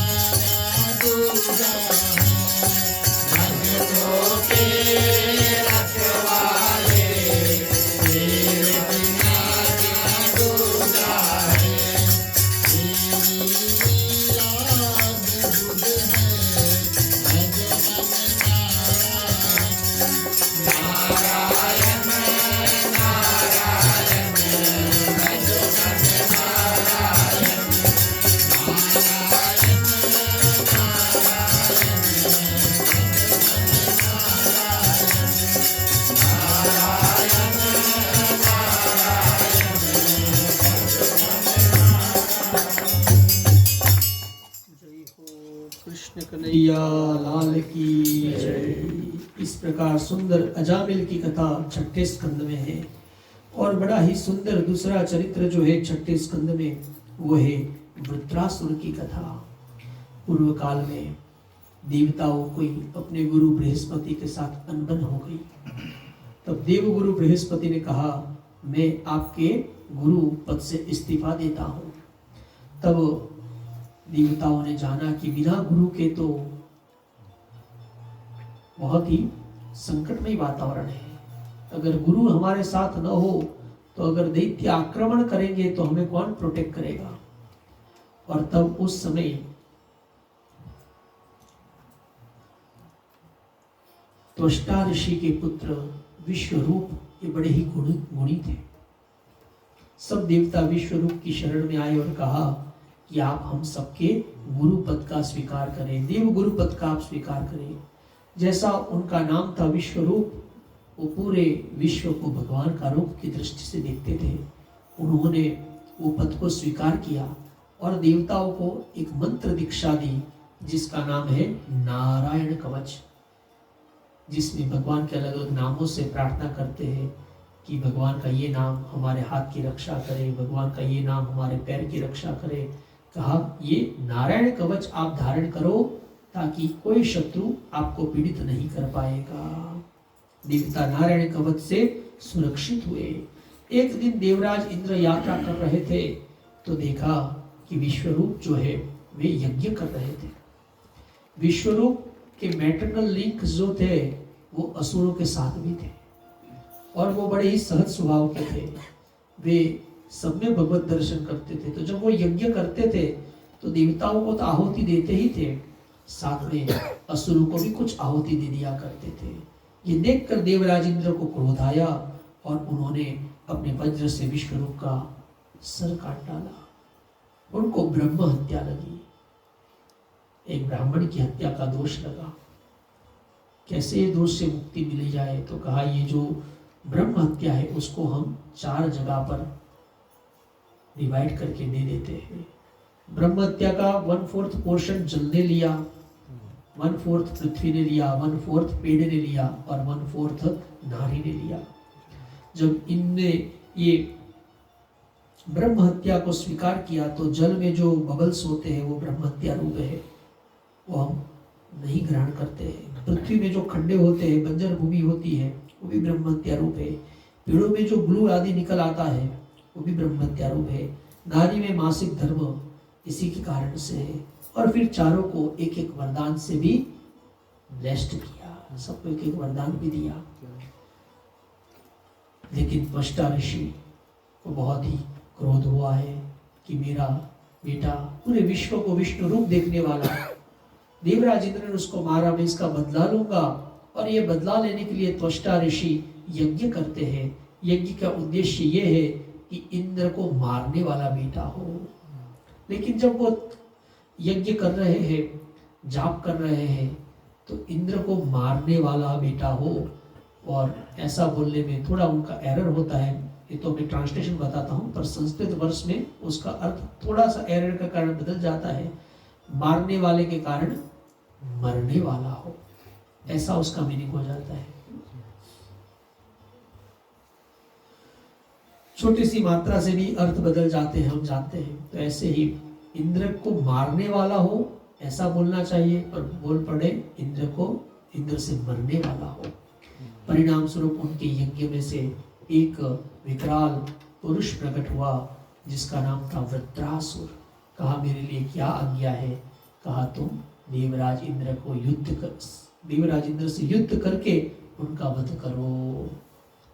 कृष्ण कन्हैया लाल की जय। इस प्रकार सुंदर अजामिल की कथा छठे स्कंद में है और बड़ा ही सुंदर दूसरा चरित्र जो है छठे स्कंद में वो है वृत्रासुर की कथा। पूर्व काल में देवताओं को अपने गुरु बृहस्पति के साथ अनबन हो गई। तब देवगुरु बृहस्पति ने कहा मैं आपके गुरु पद से इस्तीफा देता हूँ। तब देवताओं ने जाना कि बिना गुरु के तो बहुत ही संकटमय वातावरण है। अगर गुरु हमारे साथ न हो तो अगर दैत्य आक्रमण करेंगे तो हमें कौन प्रोटेक्ट करेगा। और तब उस समय त्वष्टा ऋषि के पुत्र विश्वरूप ये बड़े ही गुणी थे। सब देवता विश्वरूप की शरण में आए और कहा कि आप हम सबके गुरु पद का स्वीकार करें, देव गुरु पद का आप स्वीकार करें। जैसा उनका नाम था विश्वरूप, वो पूरे विश्व को भगवान का रूप की दृष्टि से देखते थे। उन्होंने वो पद को स्वीकार किया और देवताओं को एक मंत्र दीक्षा दी जिसका नाम है नारायण कवच, जिसमें भगवान के अलग अलग नामों से प्रार्थना करते हैं कि भगवान का ये नाम हमारे हाथ की रक्षा करे, भगवान का ये नाम हमारे पैर की रक्षा करे। कहा ये नारायण कवच आप धारण करो ताकि कोई शत्रु आपको पीड़ित नहीं कर पाएगा। देवता नारायण कवच से सुरक्षित हुए। एक दिन देवराज इंद्र यात्रा कर रहे थे तो देखा कि विश्वरूप जो है वे यज्ञ कर रहे थे। विश्वरूप के मैटरनल लिंक जो थे वो असुरों के साथ भी थे और वो बड़े ही सहज स्वभाव के थे। वे सब में भगवत दर्शन करते थे। तो जब वो यज्ञ करते थे तो देवताओं को तो आहुति देते ही थे, साथ में असुरों को भी कुछ आहुति दे दिया करते थे। ये देखकर देवराज इंद्र को क्रोध आया और उन्होंने अपने वज्र से विश्वरूप का सर काट डाला। उनको ब्रह्म हत्या लगी, एक ब्राह्मण की हत्या का दोष लगा। कैसे ये दोष से मुक्ति मिली जाए, तो कहा ये जो ब्रह्म हत्या है उसको हम 4 जगह पर डिवाइड करके दे देते हैं। ब्रह्म हत्या का 1/4 पोर्शन जल ने लिया, 1/4 पृथ्वी ने लिया, 1/4 पेड़ ने लिया और 1/4 नारी ने लिया। जब इनने ये ब्रह्म हत्या को स्वीकार किया तो जल में जो बबल्स होते हैं वो ब्रह्म हत्या रूप है, वो हम नहीं ग्रहण करते हैं। पृथ्वी में जो खड्डे होते हैं, बंजर भूमि होती है, वो भी ब्रह्म हत्या रूप है। पेड़ों में जो ग्लू आदि निकल आता है वो भी ब्रह्म हत्या रूप है। नारी में मासिक धर्म इसी के कारण से है। और फिर चारों को एक एक वरदान से भी ब्लेस्ड किया, सबको एक एक वरदान भी दिया। लेकिन त्वष्टा ऋषि को बहुत ही क्रोध हुआ है कि मेरा बेटा पूरे विश्व को विष्णु रूप देखने वाला, देवराज इंद्र ने उसको मारा, मैं इसका बदला लूंगा। और ये बदला लेने के लिए त्वष्टा ऋषि यज्ञ करते हैं। यज्ञ का उद्देश्य ये है कि इंद्र को मारने वाला बेटा हो। लेकिन जब वो यज्ञ कर रहे हैं, जाप कर रहे हैं, तो इंद्र को मारने वाला बेटा हो। और ऐसा बोलने में थोड़ा उनका एरर होता है, ये तो मैं ट्रांसलेशन बताता हूँ, पर संस्कृत वर्ष में उसका अर्थ थोड़ा सा एरर का कारण बदल जाता है। मारने वाले के कारण मरने वाला हो, ऐसा उसका मीनिंग हो जाता है। छोटी सी मात्रा से भी अर्थ बदल जाते हैं, हम जानते हैं। तो ऐसे ही इंद्र को मारने वाला हो ऐसा बोलना चाहिए, पर बोल पड़े इंद्र को इंद्र से मरने वाला हो। परिणाम स्वरूप उनके यज्ञ में से एक विकराल पुरुष प्रकट हुआ जिसका नाम था वृत्रासुर। कहा मेरे लिए क्या आज्ञा है? कहा तुम देवराज इंद्र से युद्ध करके उनका वध करो।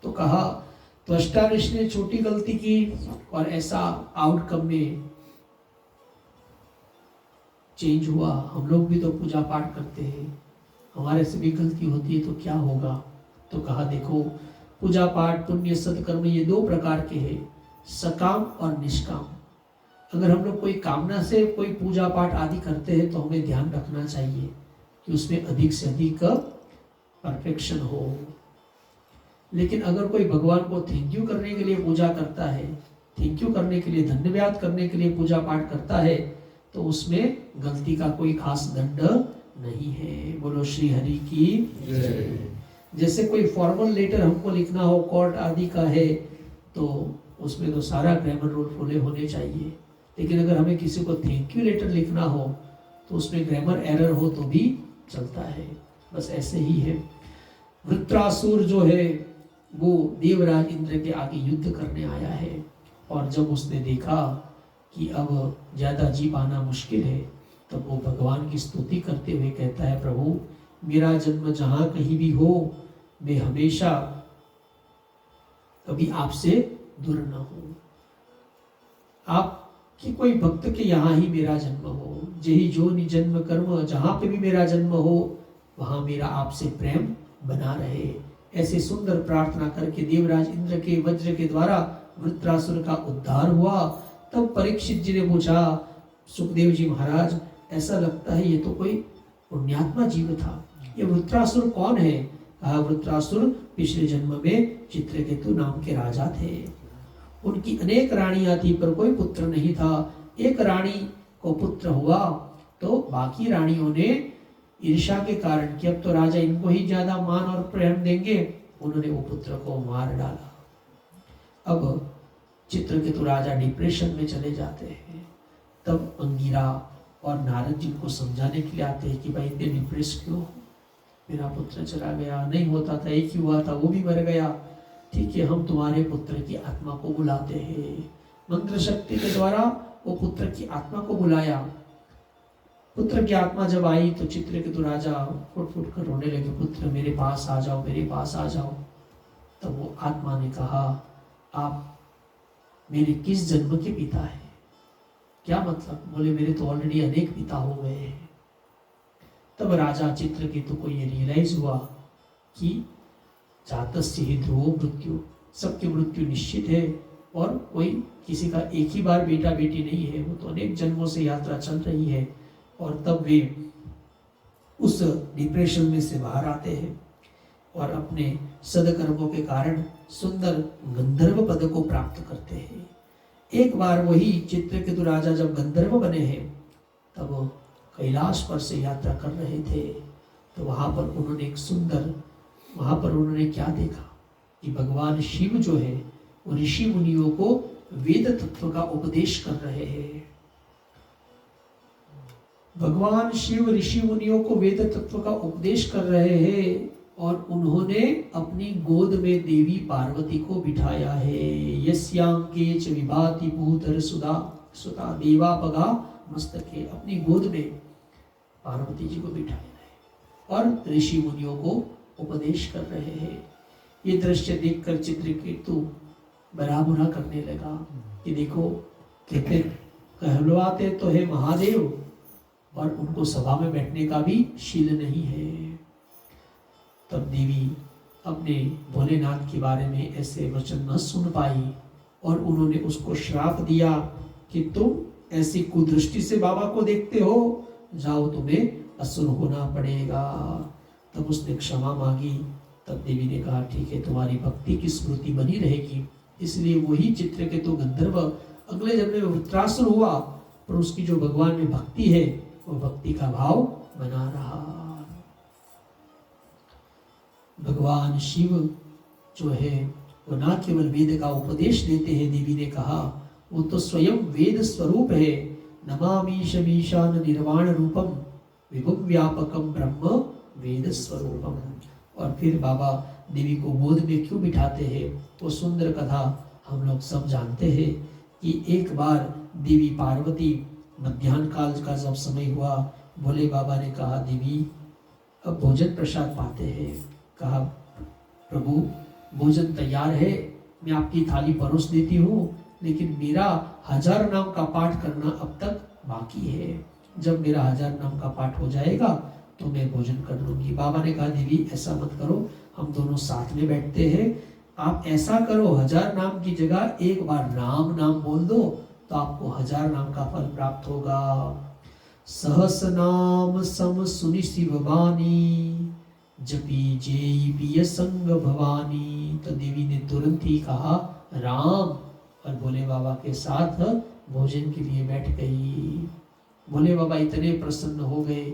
तो कहा त्वष्टा ऋषि ने छोटी गलती की और ऐसा आउटकम में चेंज हुआ। हम लोग भी तो पूजा पाठ करते हैं, हमारे से भी गलती होती है तो क्या होगा? तो कहा देखो, पूजा पाठ पुण्य सत्कर्म ये 2 प्रकार के हैं, सकाम और निष्काम। अगर हम लोग कोई कामना से कोई पूजा पाठ आदि करते हैं तो हमें ध्यान रखना चाहिए कि उसमें अधिक से अधिक परफेक्शन हो। लेकिन अगर कोई भगवान को थैंक यू करने के लिए पूजा करता है, थैंक यू करने के लिए, धन्यवाद करने के लिए पूजा पाठ करता है, तो उसमें गलती का कोई खास दंड नहीं है। बोलो श्री हरि की जय। जैसे कोई फॉर्मल लेटर हमको लिखना हो कोर्ट आदि का है तो उसमें तो सारा ग्रामर रूल फॉलो होने चाहिए, लेकिन अगर हमें किसी को थैंक यू लेटर लिखना हो तो उसमें ग्रामर एरर हो तो भी चलता है। बस ऐसे ही है। वृत्रासुर जो है वो देवराज इंद्र के आगे युद्ध करने आया है, और जब उसने देखा कि अब ज्यादा जी पाना मुश्किल है तब वो भगवान की स्तुति करते हुए कहता है, प्रभु मेरा जन्म जहां कहीं भी हो मैं हमेशा कभी आपसे दूर न हो। आपकी कोई भक्त के यहाँ ही मेरा जन्म हो, जही जो निजन्म कर्म, जहां पे भी मेरा जन्म हो वहां मेरा आपसे प्रेम बना रहे। ऐसे सुंदर प्रार्थना करके देवराज इंद्र के वज्र के द्वारा वृत्रासुर का उद्धार हुआ। तब परीक्षित जी ने पूछा, सुखदेव जी महाराज ऐसा लगता है ये तो कोई पुण्यात्मा जीव था, ये वृत्रासुर कौन है? कहा वृत्रासुर पिछले जन्म में चित्रकेतु नाम के राजा थे। उनकी अनेक रानियां थी पर कोई पुत्र नहीं था। एक रानी को पुत्र हुआ तो बाकी रानियों ने ईर्ष्या के कारण कि अब तो राजा इनको ही ज्यादा मान और प्रेम देंगे, उन्होंने वो पुत्र को मार डाला। अब चित्रकेतु राजा डिप्रेशन में चले जाते हैं। तब अंगिरा और नारद जी को समझाने के लिए आते हैं कि भाई इतने डिप्रेस क्यों हो, मेरा पुत्र चला गया, नहीं होता था एक ही हुआ था वो भी मर गया, ठीक है हम तुम्हारे पुत्र की आत्मा को बुलाते हैं। मंत्र शक्ति के द्वारा वो पुत्र की आत्मा को बुलाया। पुत्र की आत्मा जब आई तो चित्रकेतु राजा फुट फुट कर रोने लगे, पुत्र मेरे पास आ जाओ, मेरे पास आ जाओ। तब वो आत्मा ने कहा, आप मेरे किस जन्म के पिता हैं? क्या मतलब? बोले मेरे तो ऑलरेडी अनेक पिता हो गए हैं। तब राजा चित्रकेतु को ये रियलाइज हुआ कि जातस्य ही ध्रुवो मृत्यु, सबकी मृत्यु निश्चित है और कोई किसी का एक ही बार बेटा बेटी नहीं है, वो तो अनेक जन्मों से यात्रा चल रही है। और तब वे उस डिप्रेशन में से बाहर आते हैं और अपने सदकर्मों के कारण सुंदर गंधर्व पद को प्राप्त करते हैं। एक बार वही चित्रकेतु राजा जब गंधर्व बने हैं तब कैलाश पर से यात्रा कर रहे थे, तो वहां पर उन्होंने क्या देखा कि भगवान शिव जो है वो ऋषि मुनियों को वेद तत्व का उपदेश कर रहे हैं। भगवान शिव ऋषि मुनियों को वेद तत्व का उपदेश कर रहे हैं और उन्होंने अपनी गोद में देवी पार्वती को बिठाया है। यस्यांके च विभाति भूधर सुधा सुता देवापगा मस्तके, अपनी गोद में पार्वती जी को बिठाया है और ऋषि मुनियों को उपदेश कर रहे हैं। ये दृश्य देखकर चित्रकेतु बड़ा बुरा करने लगा कि देखो कहते कहलवाते तो है महादेव और उनको सभा में बैठने का भी शील नहीं है। तब देवी अपने भोलेनाथ के बारे में ऐसे वचन न सुन पाई और उन्होंने उसको श्राप दिया कि तुम ऐसी कुदृष्टि से बाबा को देखते हो, जाओ तुम्हें असुर होना पड़ेगा। तब उसने क्षमा मांगी। तब देवी ने कहा ठीक है, तुम्हारी भक्ति की स्मृति बनी रहेगी। इसलिए वही चित्रकेतु गंधर्व अगले जन्म में वृत्रासुर हुआ, पर उसकी जो भगवान में भक्ति है वो भक्ति का भाव बना रहा। भगवान शिव जो है वो ना केवल वेद का उपदेश देते हैं, देवी ने कहा वो तो स्वयं वेद स्वरूप है। नमामीशमीशान निर्वाण रूपम विभुम व्यापकम ब्रह्म वेद स्वरूपम। और फिर बाबा देवी को गोद में क्यों बिठाते हैं, वो सुंदर कथा हम लोग सब जानते हैं कि एक बार देवी पार्वती मध्याह्न काल का जब समय हुआ, भोले बाबा ने कहा देवी अब भोजन प्रसाद पाते हैं। कहा प्रभु भोजन तैयार है, मैं आपकी थाली परोस देती हूँ, लेकिन मेरा 1000 नाम का पाठ करना अब तक बाकी है। जब मेरा 1000 नाम का पाठ हो जाएगा तो मैं भोजन कर लूंगी। बाबा ने कहा देवी ऐसा मत करो, हम दोनों साथ में बैठते हैं, आप ऐसा करो 1000 नाम की जगह एक बार राम नाम बोल दो तो आपको 1000 नाम का फल प्राप्त होगा। सहस नाम सम सुनि शिव बानी, जपी जेई पिय संग भवानी। तो देवी ने तुरंत ही कहा राम और भोले बाबा के साथ भोजन के लिए बैठ गई। भोले बाबा इतने प्रसन्न हो गए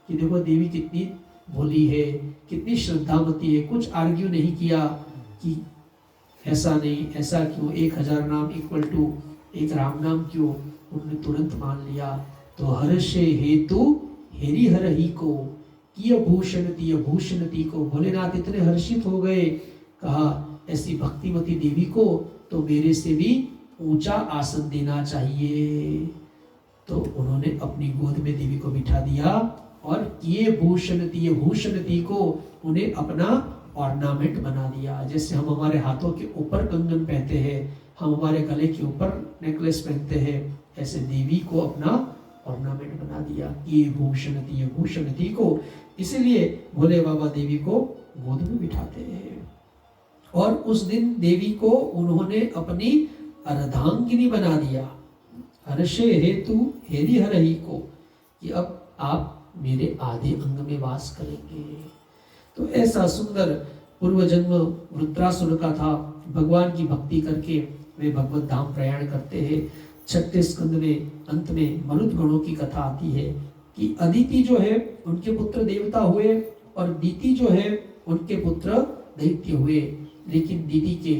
कि देखो देवी कितनी भोली है, कितनी श्रद्धामती है। कुछ आर्ग्यू नहीं किया कि ऐसा नहीं, ऐसा क्यों, 1000 नाम इक्वल टू एक राम नाम क्यों, उन्होंने तुरंत मान लिया। तो हर्षे हेतु हेरी हर ही को किय भूषण ती को। भोलेनाथ इतने हर्षित हो गए, कहा ऐसी भक्तिमती देवी को तो मेरे से भी ऊंचा आसन देना चाहिए। तो उन्होंने अपनी गोद में देवी को बिठा दिया और किए भूषणती को उन्हें अपना ऑर्नामेंट बना दिया। जैसे हम हमारे हाथों के ऊपर कंगन पहनते हैं, हम हमारे गले के ऊपर नेकलेस पहनते हैं, ऐसे देवी को अपना ऑर्नामेंट बना दिया। किए भूषणती को। इसीलिए भोले बाबा देवी को गोद में बिठाते हैं। और उस दिन देवी को उन्होंने अपनी अर्धांगिनी बना दिया। हर्षे हेतु हेरी हर ही को, कि अब आप मेरे आधे अंग में वास करेंगे। तो ऐसा सुंदर पूर्व जन्म वृत्रासुर का था। भगवान की भक्ति करके वे भगवत धाम प्रयाण करते हैं। 6ठे स्कंद में अंत में मरुद गणों की कथा आती है कि अदिति जो है उनके पुत्र देवता हुए और दीति जो है उनके पुत्र दैत्य हुए। लेकिन दीति के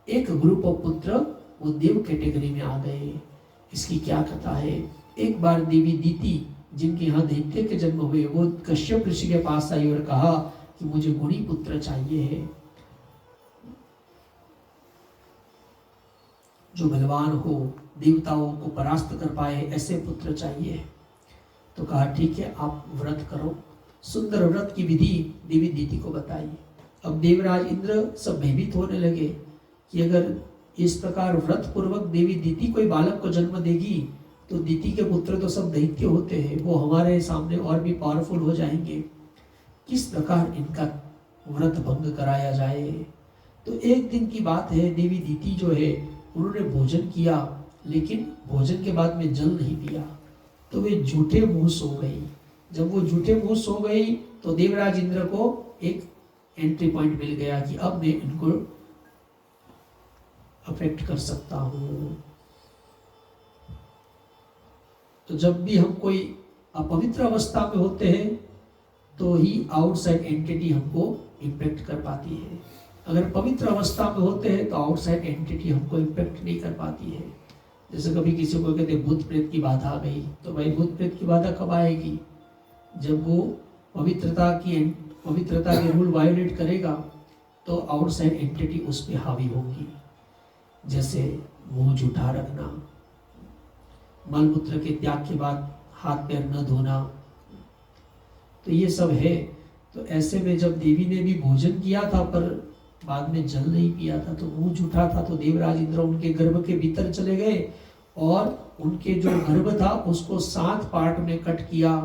एक ग्रुप ऑफ पुत्र वो देव कैटेगरी में आ गए। इसकी क्या कथा है? एक बार देवी दीति जिनके यहाँ दैत्य के जन्म हुए, वो कश्यप ऋषि के पास आई और कहा कि मुझे गुणी पुत्र चाहिए है, जो बलवान हो, देवताओं को परास्त कर पाए, ऐसे पुत्र चाहिए। तो कहा ठीक है, आप व्रत करो। सुंदर व्रत की विधि देवी दीति को बताई। अब देवराज इंद्र सब भयभीत होने लगे कि अगर इस प्रकार व्रत पूर्वक देवी दीति कोई बालक को जन्म देगी तो दीति के पुत्र तो सब दैत्य होते हैं, वो हमारे सामने और भी पावरफुल हो जाएंगे। किस प्रकार इनका व्रत भंग कराया जाए? तो एक दिन की बात है, देवी दीति जो है उन्होंने भोजन किया, लेकिन भोजन के बाद में जल नहीं पिया, तो वे झूठे मुंह सो गई। जब वो झूठे मुंह सो गई तो देवराज इंद्र को एक एंट्री पॉइंट मिल गया कि अब मैं इनको अफेक्ट कर सकता हूं। तो जब भी हम कोई अपवित्र अवस्था में होते हैं तो ही आउटसाइड एंटिटी हमको इम्पैक्ट कर पाती है। अगर पवित्र अवस्था में होते हैं तो आउटसाइड एंटिटी हमको इम्पैक्ट नहीं कर पाती है। जैसे कभी किसी को कहते भूत प्रेत की बाधा आ गई, तो भाई भूत प्रेत की बाधा कब आएगी? जब वो पवित्रता के रूल वायोलेट करेगा तो आउटसाइड एंटिटी उस पर हावी होगी। जैसे मुंह झूठा रखना, मलमूत्र के त्याग के बाद हाथ पैर न धोना, तो ये सब है। तो ऐसे में जब देवी ने भी भोजन किया था पर बाद में जल नहीं पिया था, तो मुंह झूठा था, तो देवराज इंद्र उनके गर्भ के भीतर चले गए और उनके जो गर्भ था उसको 7 पार्ट में कट किया।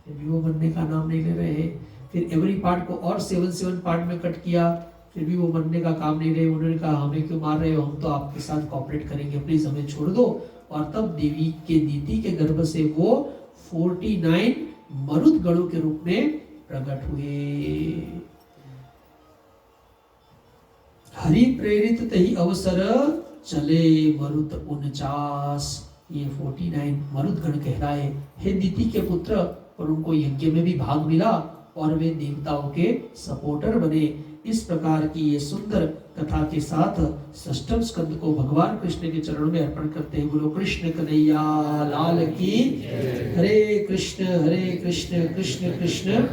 फिर भी वो मरने का नाम नहीं ले रहे हैं। फिर एवरी पार्ट को और 7 पार्ट में कट किया, फिर भी वो मरने का काम नहीं रहे। उन्होंने कहा हमें क्यों मार रहे हो, हम तो आपके साथ कॉपरेट करेंगे, प्लीज हमें छोड़ दो। और तब देवी के दीति के गर्भ से वो 49 मरुद गणों के रूप में प्रकट हुए। हरि प्रेरित तही अवसर चले मरुत 49। ये 49 मरुद गण कहलाए। हे दीति के पुत्र, और उनको यज्ञ में भी भाग मिला और वे देवताओं के सपोर्टर बने। इस प्रकार की ये सुंदर कथा के साथ 6ठम स्कंद को भगवान कृष्ण के चरणों में अर्पण करते हैं। बोलो कृष्ण कन्हैया लाल की। हरे कृष्ण कृष्ण कृष्ण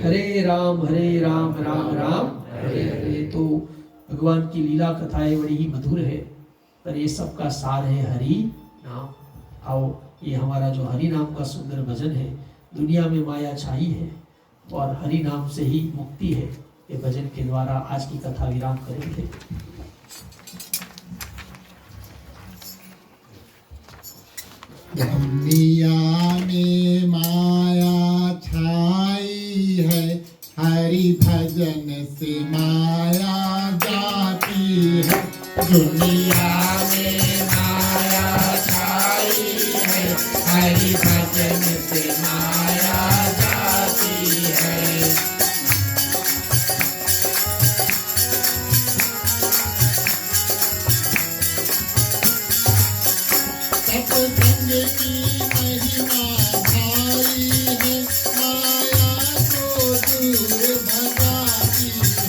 हरे राम राम राम हरे हरे। तो भगवान की लीला कथाएं बड़ी ही मधुर है, पर ये सबका सार है हरि नाम। आओ, ये हमारा जो हरि नाम का सुंदर भजन है, दुनिया में माया छाई है और हरि नाम से ही मुक्ति है। ये भजन के द्वारा आज की कथा विराम करेंगे। दुनिया में माया छाई है, हरि भजन से माया जाती है। दुनिया में माया छाई है, हरि भजन से माया जाती है। सत्संग की महिमा भारी है, माया को दूर भगाती है।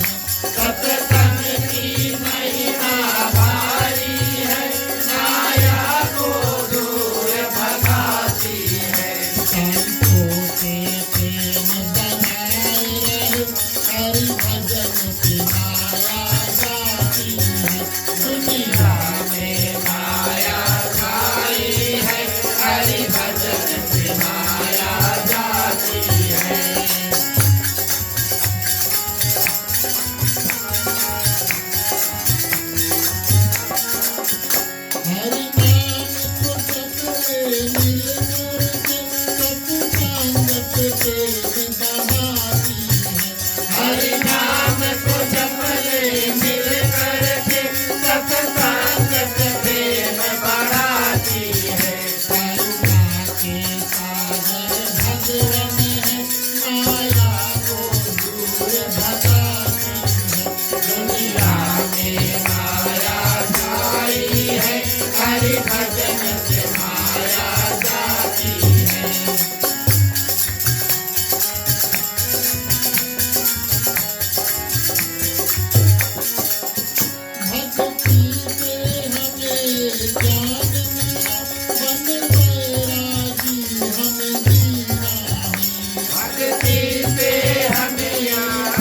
सत्संग की महिमा भारी है, माया को दूर भगाती है। संतों के प्रेम बनाए रहे, हरि भजन की माया जाती है। दुनिया में माया छाई है, हरि भजन से माया जाती है। हरि नाम को जपे मिलकर के, सत्संगत प्रेम बढ़ाती है। हरि नाम को जपले मिल करके, सत्संग प्रेम बढ़ाती है। करुणा के सागर भगवन है, माया को दूर भगाती है। दुनिया में माया छाई है, हरि भजन से माया जाती है। भक्ति से हमें ज्ञान मिला, बन वैरागी हमें जीना है। भक्ति से हमें ज्ञान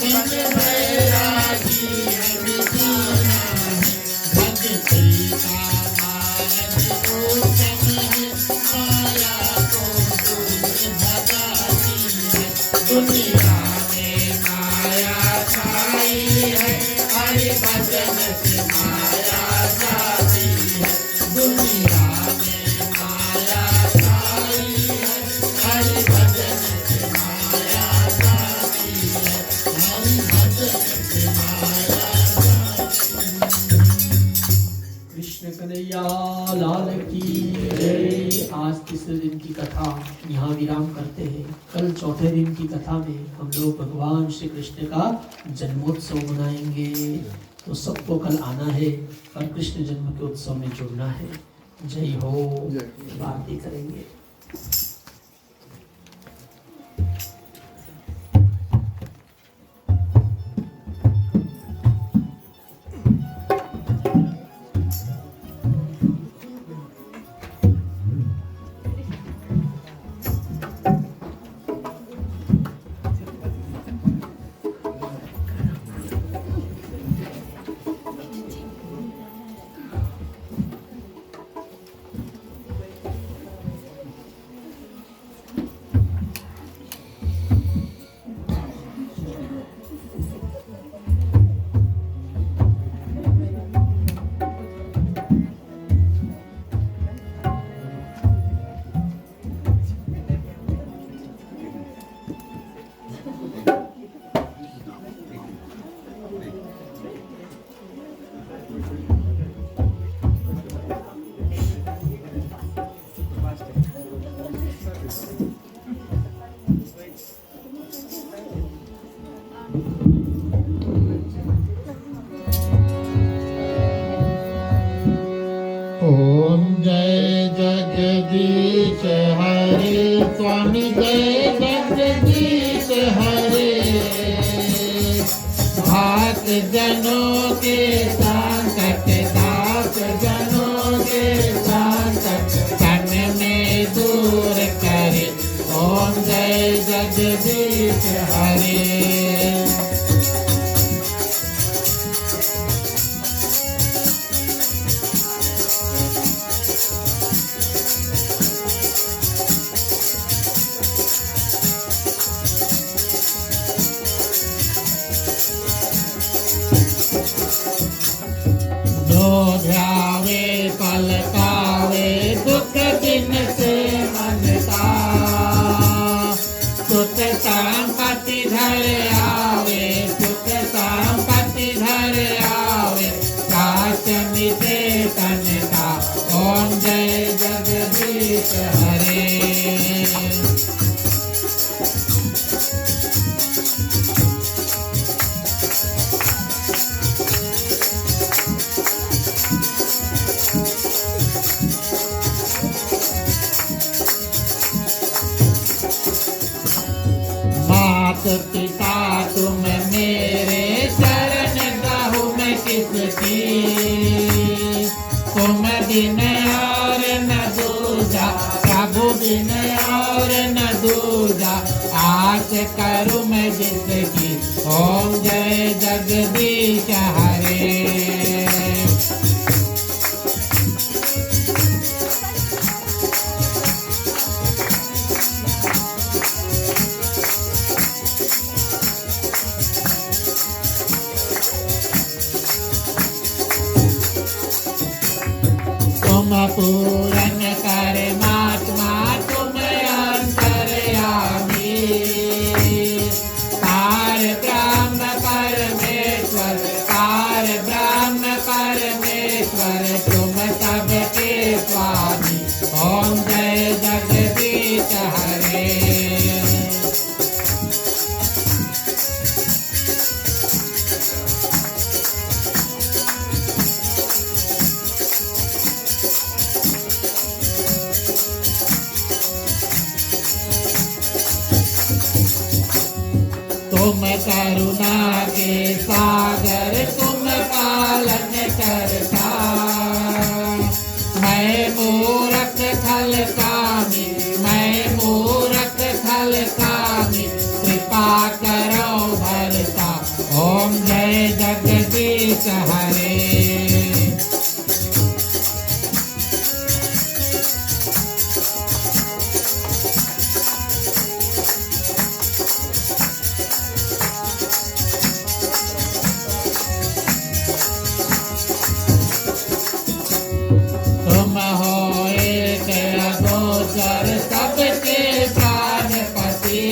बन वैरागी हमें जीना है। भक्ति का मार्ग उत्तम है, माया को दूर भगाती है। दुनिया में माया छाई है, हरि भजन से माया जाती है। दुनिया में माया छाई है, हरि भजन से माया जाती है। हरि भजन से माया जाती है। कृष्ण कन्हैया लाल की जय। आज तीसरे दिन की कथा यहाँ विराम करते हैं। कल चौथे दिन की कथा में हम लोग भगवान श्री कृष्ण का जन्मोत्सव मनाएंगे। तो सबको कल आना है और कृष्ण जन्म के उत्सव में जुड़ना है। जय हो। आरती करेंगे। ओम जय जगदीश हरे, स्वामी जय जगदीश हरे। भात जनों के संकट, दास जनों के संकट, तन में दूर करे। ओम जय जगदीश हरे। जो ध्यावे पलकावे दुख दिन से मन का, सुख संपत्ति धर आवे, सुख संपत्ति धर आवे, काश मिटे तन का। ओम जय जगदीश हरे। तुम बिन और न दूजा, प्रभु बिन और न दूजा, आस करूँ मैं जिसकी, ओम जय जगदीश हरे। तुम पूरन कर महात्मा, तुम अंतर्यामी, पार ब्रह्म परमेश्वर, पार ब्रह्म परमेश्वर, तुम सबके स्वामी, ओम जय जगदीश हरे। तुम करुणा के सागर, तुम पालन करता, मैं मूरख खल कामी, मैं मूरख खल कामी, कृपा करो भरता, ओम जय जगदीश हरे। तुम हो एक अगोचर सबके प्राणपति,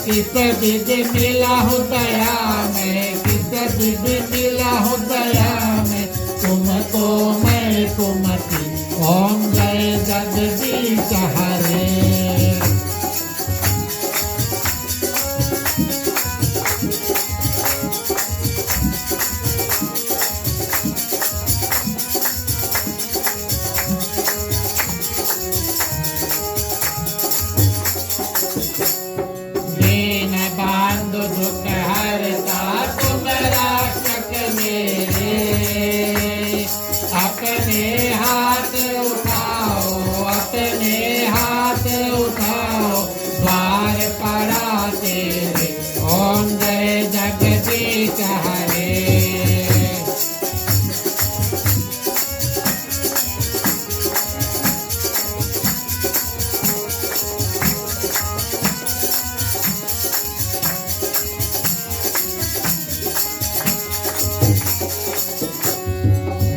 किस विधि मिला हूँ दया में, किस विधि मिला हूँ दया में, तुमको मैं कुमति, ओम जय जगदीश हरे। दीन बांधु दुख हरता, तुम रक्षक मेरे, अपने हाथ उठाओ, अपने हाथ उठाओ, द्वार पड़ा तेरे, ओम जय जगदीश हरे।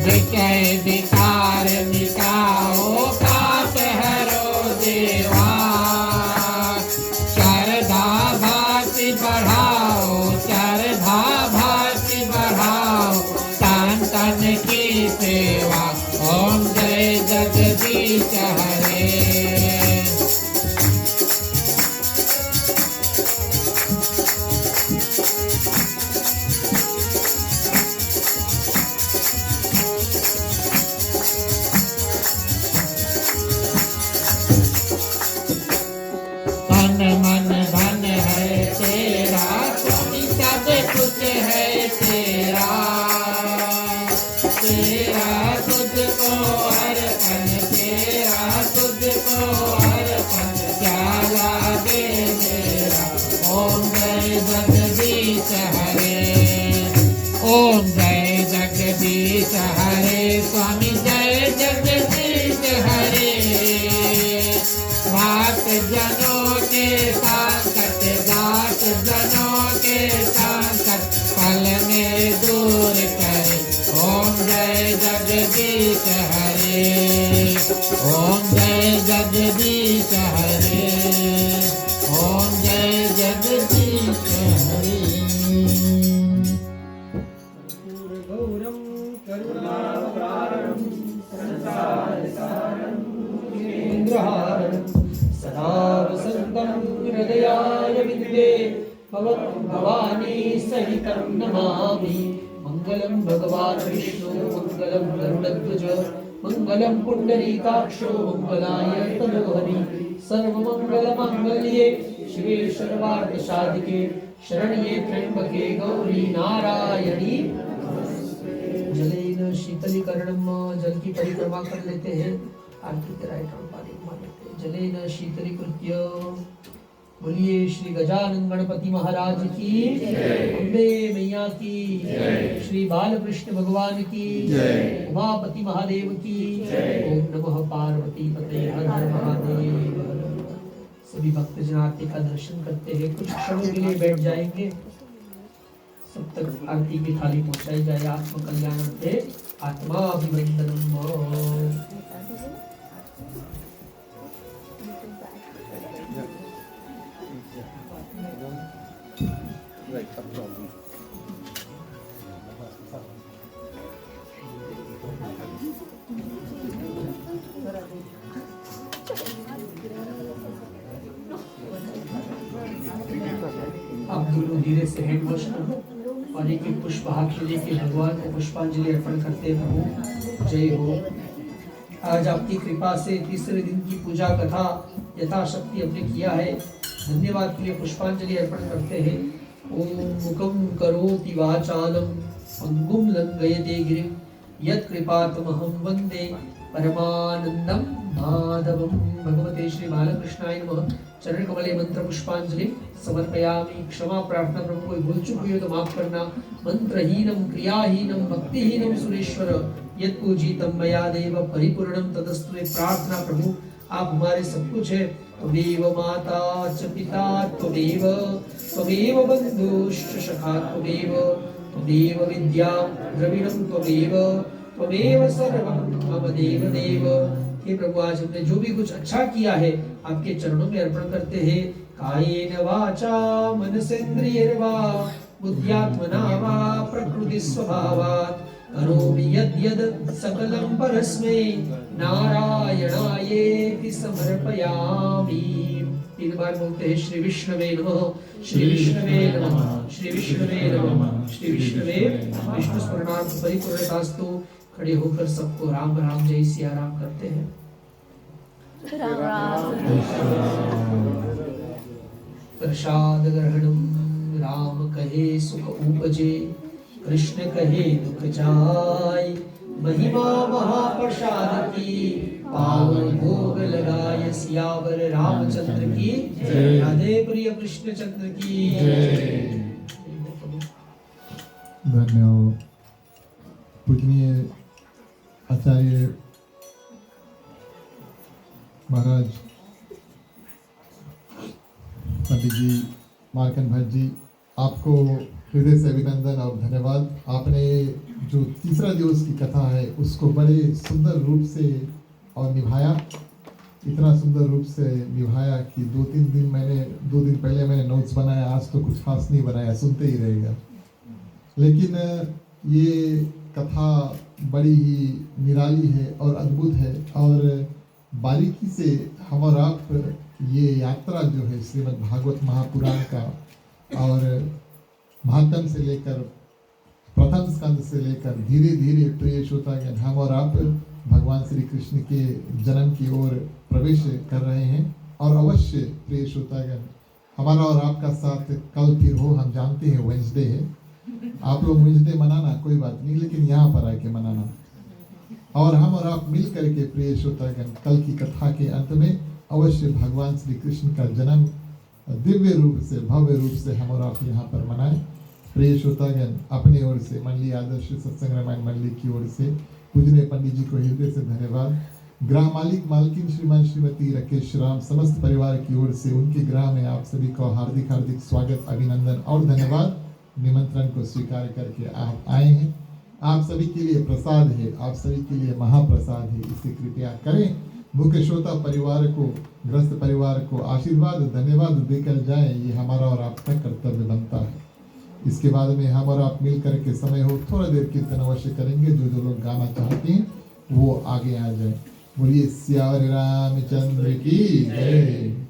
विषय विकार मिटाओ, पाप हरो देवा, श्रद्धा भक्ति बढ़ाओ, श्रद्धा भक्ति बढ़ाओ, तन तन की सेवा, ओम जय जगदीश हरे। तन मन धन है तेरा, स्वामी सब कुछ है तेरा, तेरा तुझको अर्पण, तेरा तुझको अर्पण, क्या लागे मेरा, ओम जय जगदीश हरे। ओम जय जगदीश हरे, स्वामी जय जगदीश हरे। भक्त जनों के संकट, दास जनों के संकट, पल में दूर करे, ओम जय जगदीश हरे। ओम जय जगदीश हरे, ओम जय जगदीश हरे। गौरम करुणावतारम संसारसारम मुनीन्द्रहारम, सदा वसन्तं हृदयाय विद्ये, भवानी सहितं नमामि। मंगलम भगवान् विष्णु, मंगलम गरुडध्वज, मंगलम पुंडरीकाक्षो, मंगलाय तनोहरि। सर्वमंगलमांगल्ये शिवे सर्वार्थसाधिके, शरण्ये त्र्यंबके गौरी नारायणी। जलेन शीतले शुद्धीकरणम जल की परिक्रमा कर लेते हैं। आरती के राइट हैंड पानी घुमा लेते हैं। जले न शीतलीकृत्य। बोलिए श्री गजानन गणपति महाराज की, अम्बे मैया की, श्री बालकृष्ण भगवान की, उमापति महादेव की। ओम नमः पार्वती पते हर हर महादेव। सभी भक्तजन आरती का दर्शन करते हैं। कुछ क्षणों के लिए बैठ जाएंगे, सब तक आरती की थाली पहुंचाई जाए। आत्म कल्याणार्थे आत्मा अभिवंदनम। आप दोनों धीरे से हैंड वॉश करो और एक एक पुष्प हाथ में लेके भगवान को पुष्पांजलि अर्पण करते रहो। जय हो। आज आपकी कृपा से तीसरे दिन की पूजा कथा यथाशक्ति हमने किया है। धन्यवाद के लिए पुष्पांजलि अर्पण करते हैं। ओम मुखम करोति वाचालम अंगुम लंघयते गिरिं यत्कृपातमहं वंदे परमानंदम माधवम। भगवते श्री बालकृष्णाय नमः। चरण कमले मंत्र पुष्पांजलि समर्पयामि। क्षमा प्रार्थना, प्रभु कोई भूल चूक हुई हो तो माफ करना। मंत्रहीनम क्रियाहीनम भक्तिहीनम सुरेश्वर यत् पूजितम मया देव परिपूर्णम तदस्तु। प्रार्थना प्रभु आप हमारे सब कुछ है। त्वमेव माता च पिता त्वमेव, त्वमेव बन्धुश्च सखा त्वमेव, त्वमेव विद्या द्रविणं त्वमेव, त्वमेव सर्वं मम देव देव। हे प्रभु आज हमने जो भी कुछ अच्छा किया है आपके चरणों में अर्पण करते हैं। कायेन वाचा मनसेन्द्रियैर्वा बुद्ध्यात्मना वा प्रकृति स्वभावात् करोमि यद्यद् सकलं परस्मै नारायणायेति समर्पयामि। तीन बार बोलते हैं श्री विष्णवे नमः, श्री विष्णवे नमः, श्री विष्णवे नमः, श्री विष्णवे। विष्णु स्मरणार्थ परिपूर्णतास्तु। खड़े होकर सबको राम राम जय सिया राम करते हैं। प्रसाद ग्रहणम राम कहे सुख उपजे, कृष्ण कहे दुख जाय। महिमा महाप्रसाद की पावन भोग लगाय। सियावर रामचंद्र की राधे प्रिय कृष्ण चंद्र की। धन्यवाद। पूजनीय आचार्य महाराज पंडित जी मार्कंड भट्ट जी, आपको हृदय से अभिनंदन और धन्यवाद। आपने जो तीसरा दिवस की कथा है उसको बड़े सुंदर रूप से और निभाया। इतना सुंदर रूप से निभाया कि दो दिन पहले मैंने नोट्स बनाया, आज तो कुछ खास नहीं बनाया, सुनते ही रहेगा। लेकिन ये कथा बड़ी ही निराली है और अद्भुत है और बारीकी से हम और आप ये यात्रा जो है श्रीमद् भागवत महापुराण का और महात्म से लेकर प्रथम स्कंद से लेकर धीरे धीरे प्रिय श्रोतागण हम और आप भगवान श्री कृष्ण के जन्म की ओर प्रवेश कर रहे हैं। और अवश्य प्रिय श्रोतागण हमारा और आपका साथ कल फिर हो। हम जानते हैं वेंसडे है, आप लोग वेंसडे मनाना कोई बात नहीं, लेकिन यहाँ पर आके मनाना। और हम और आप मिल करके प्रिय श्रोतागण कल की कथा के अंत में अवश्य भगवान श्री कृष्ण का जन्म दिव्य रूप से भव्य रूप से हम और आप यहाँ पर मनाएं। प्रिय श्रोतागण अपनी ओर से मंडली आदर्श सत्संग रामायण मंडली की ओर से पूजनीय पंडित जी को हृदय से धन्यवाद। ग्राम मालिक मालकिन श्रीमान श्रीमती राकेश राम समस्त परिवार की ओर से उनके ग्राम में आप सभी को हार्दिक हार्दिक स्वागत अभिनंदन और धन्यवाद। निमंत्रण को स्वीकार करके आप आए हैं। आप सभी के लिए प्रसाद है, आप सभी के लिए महाप्रसाद है, इसे कृपया करें। मुख्य श्रोता परिवार को, ग्रस्त परिवार को आशीर्वाद धन्यवाद देकर जाए, ये हमारा और आपका कर्तव्य बनता है। इसके बाद में हम और आप मिल करके समय हो थोड़ा देर कीर्तन अवश्य करेंगे। जो लोग गाना चाहते हैं वो आगे आ जाए। बोलिए सियावर रामचंद्र की जय।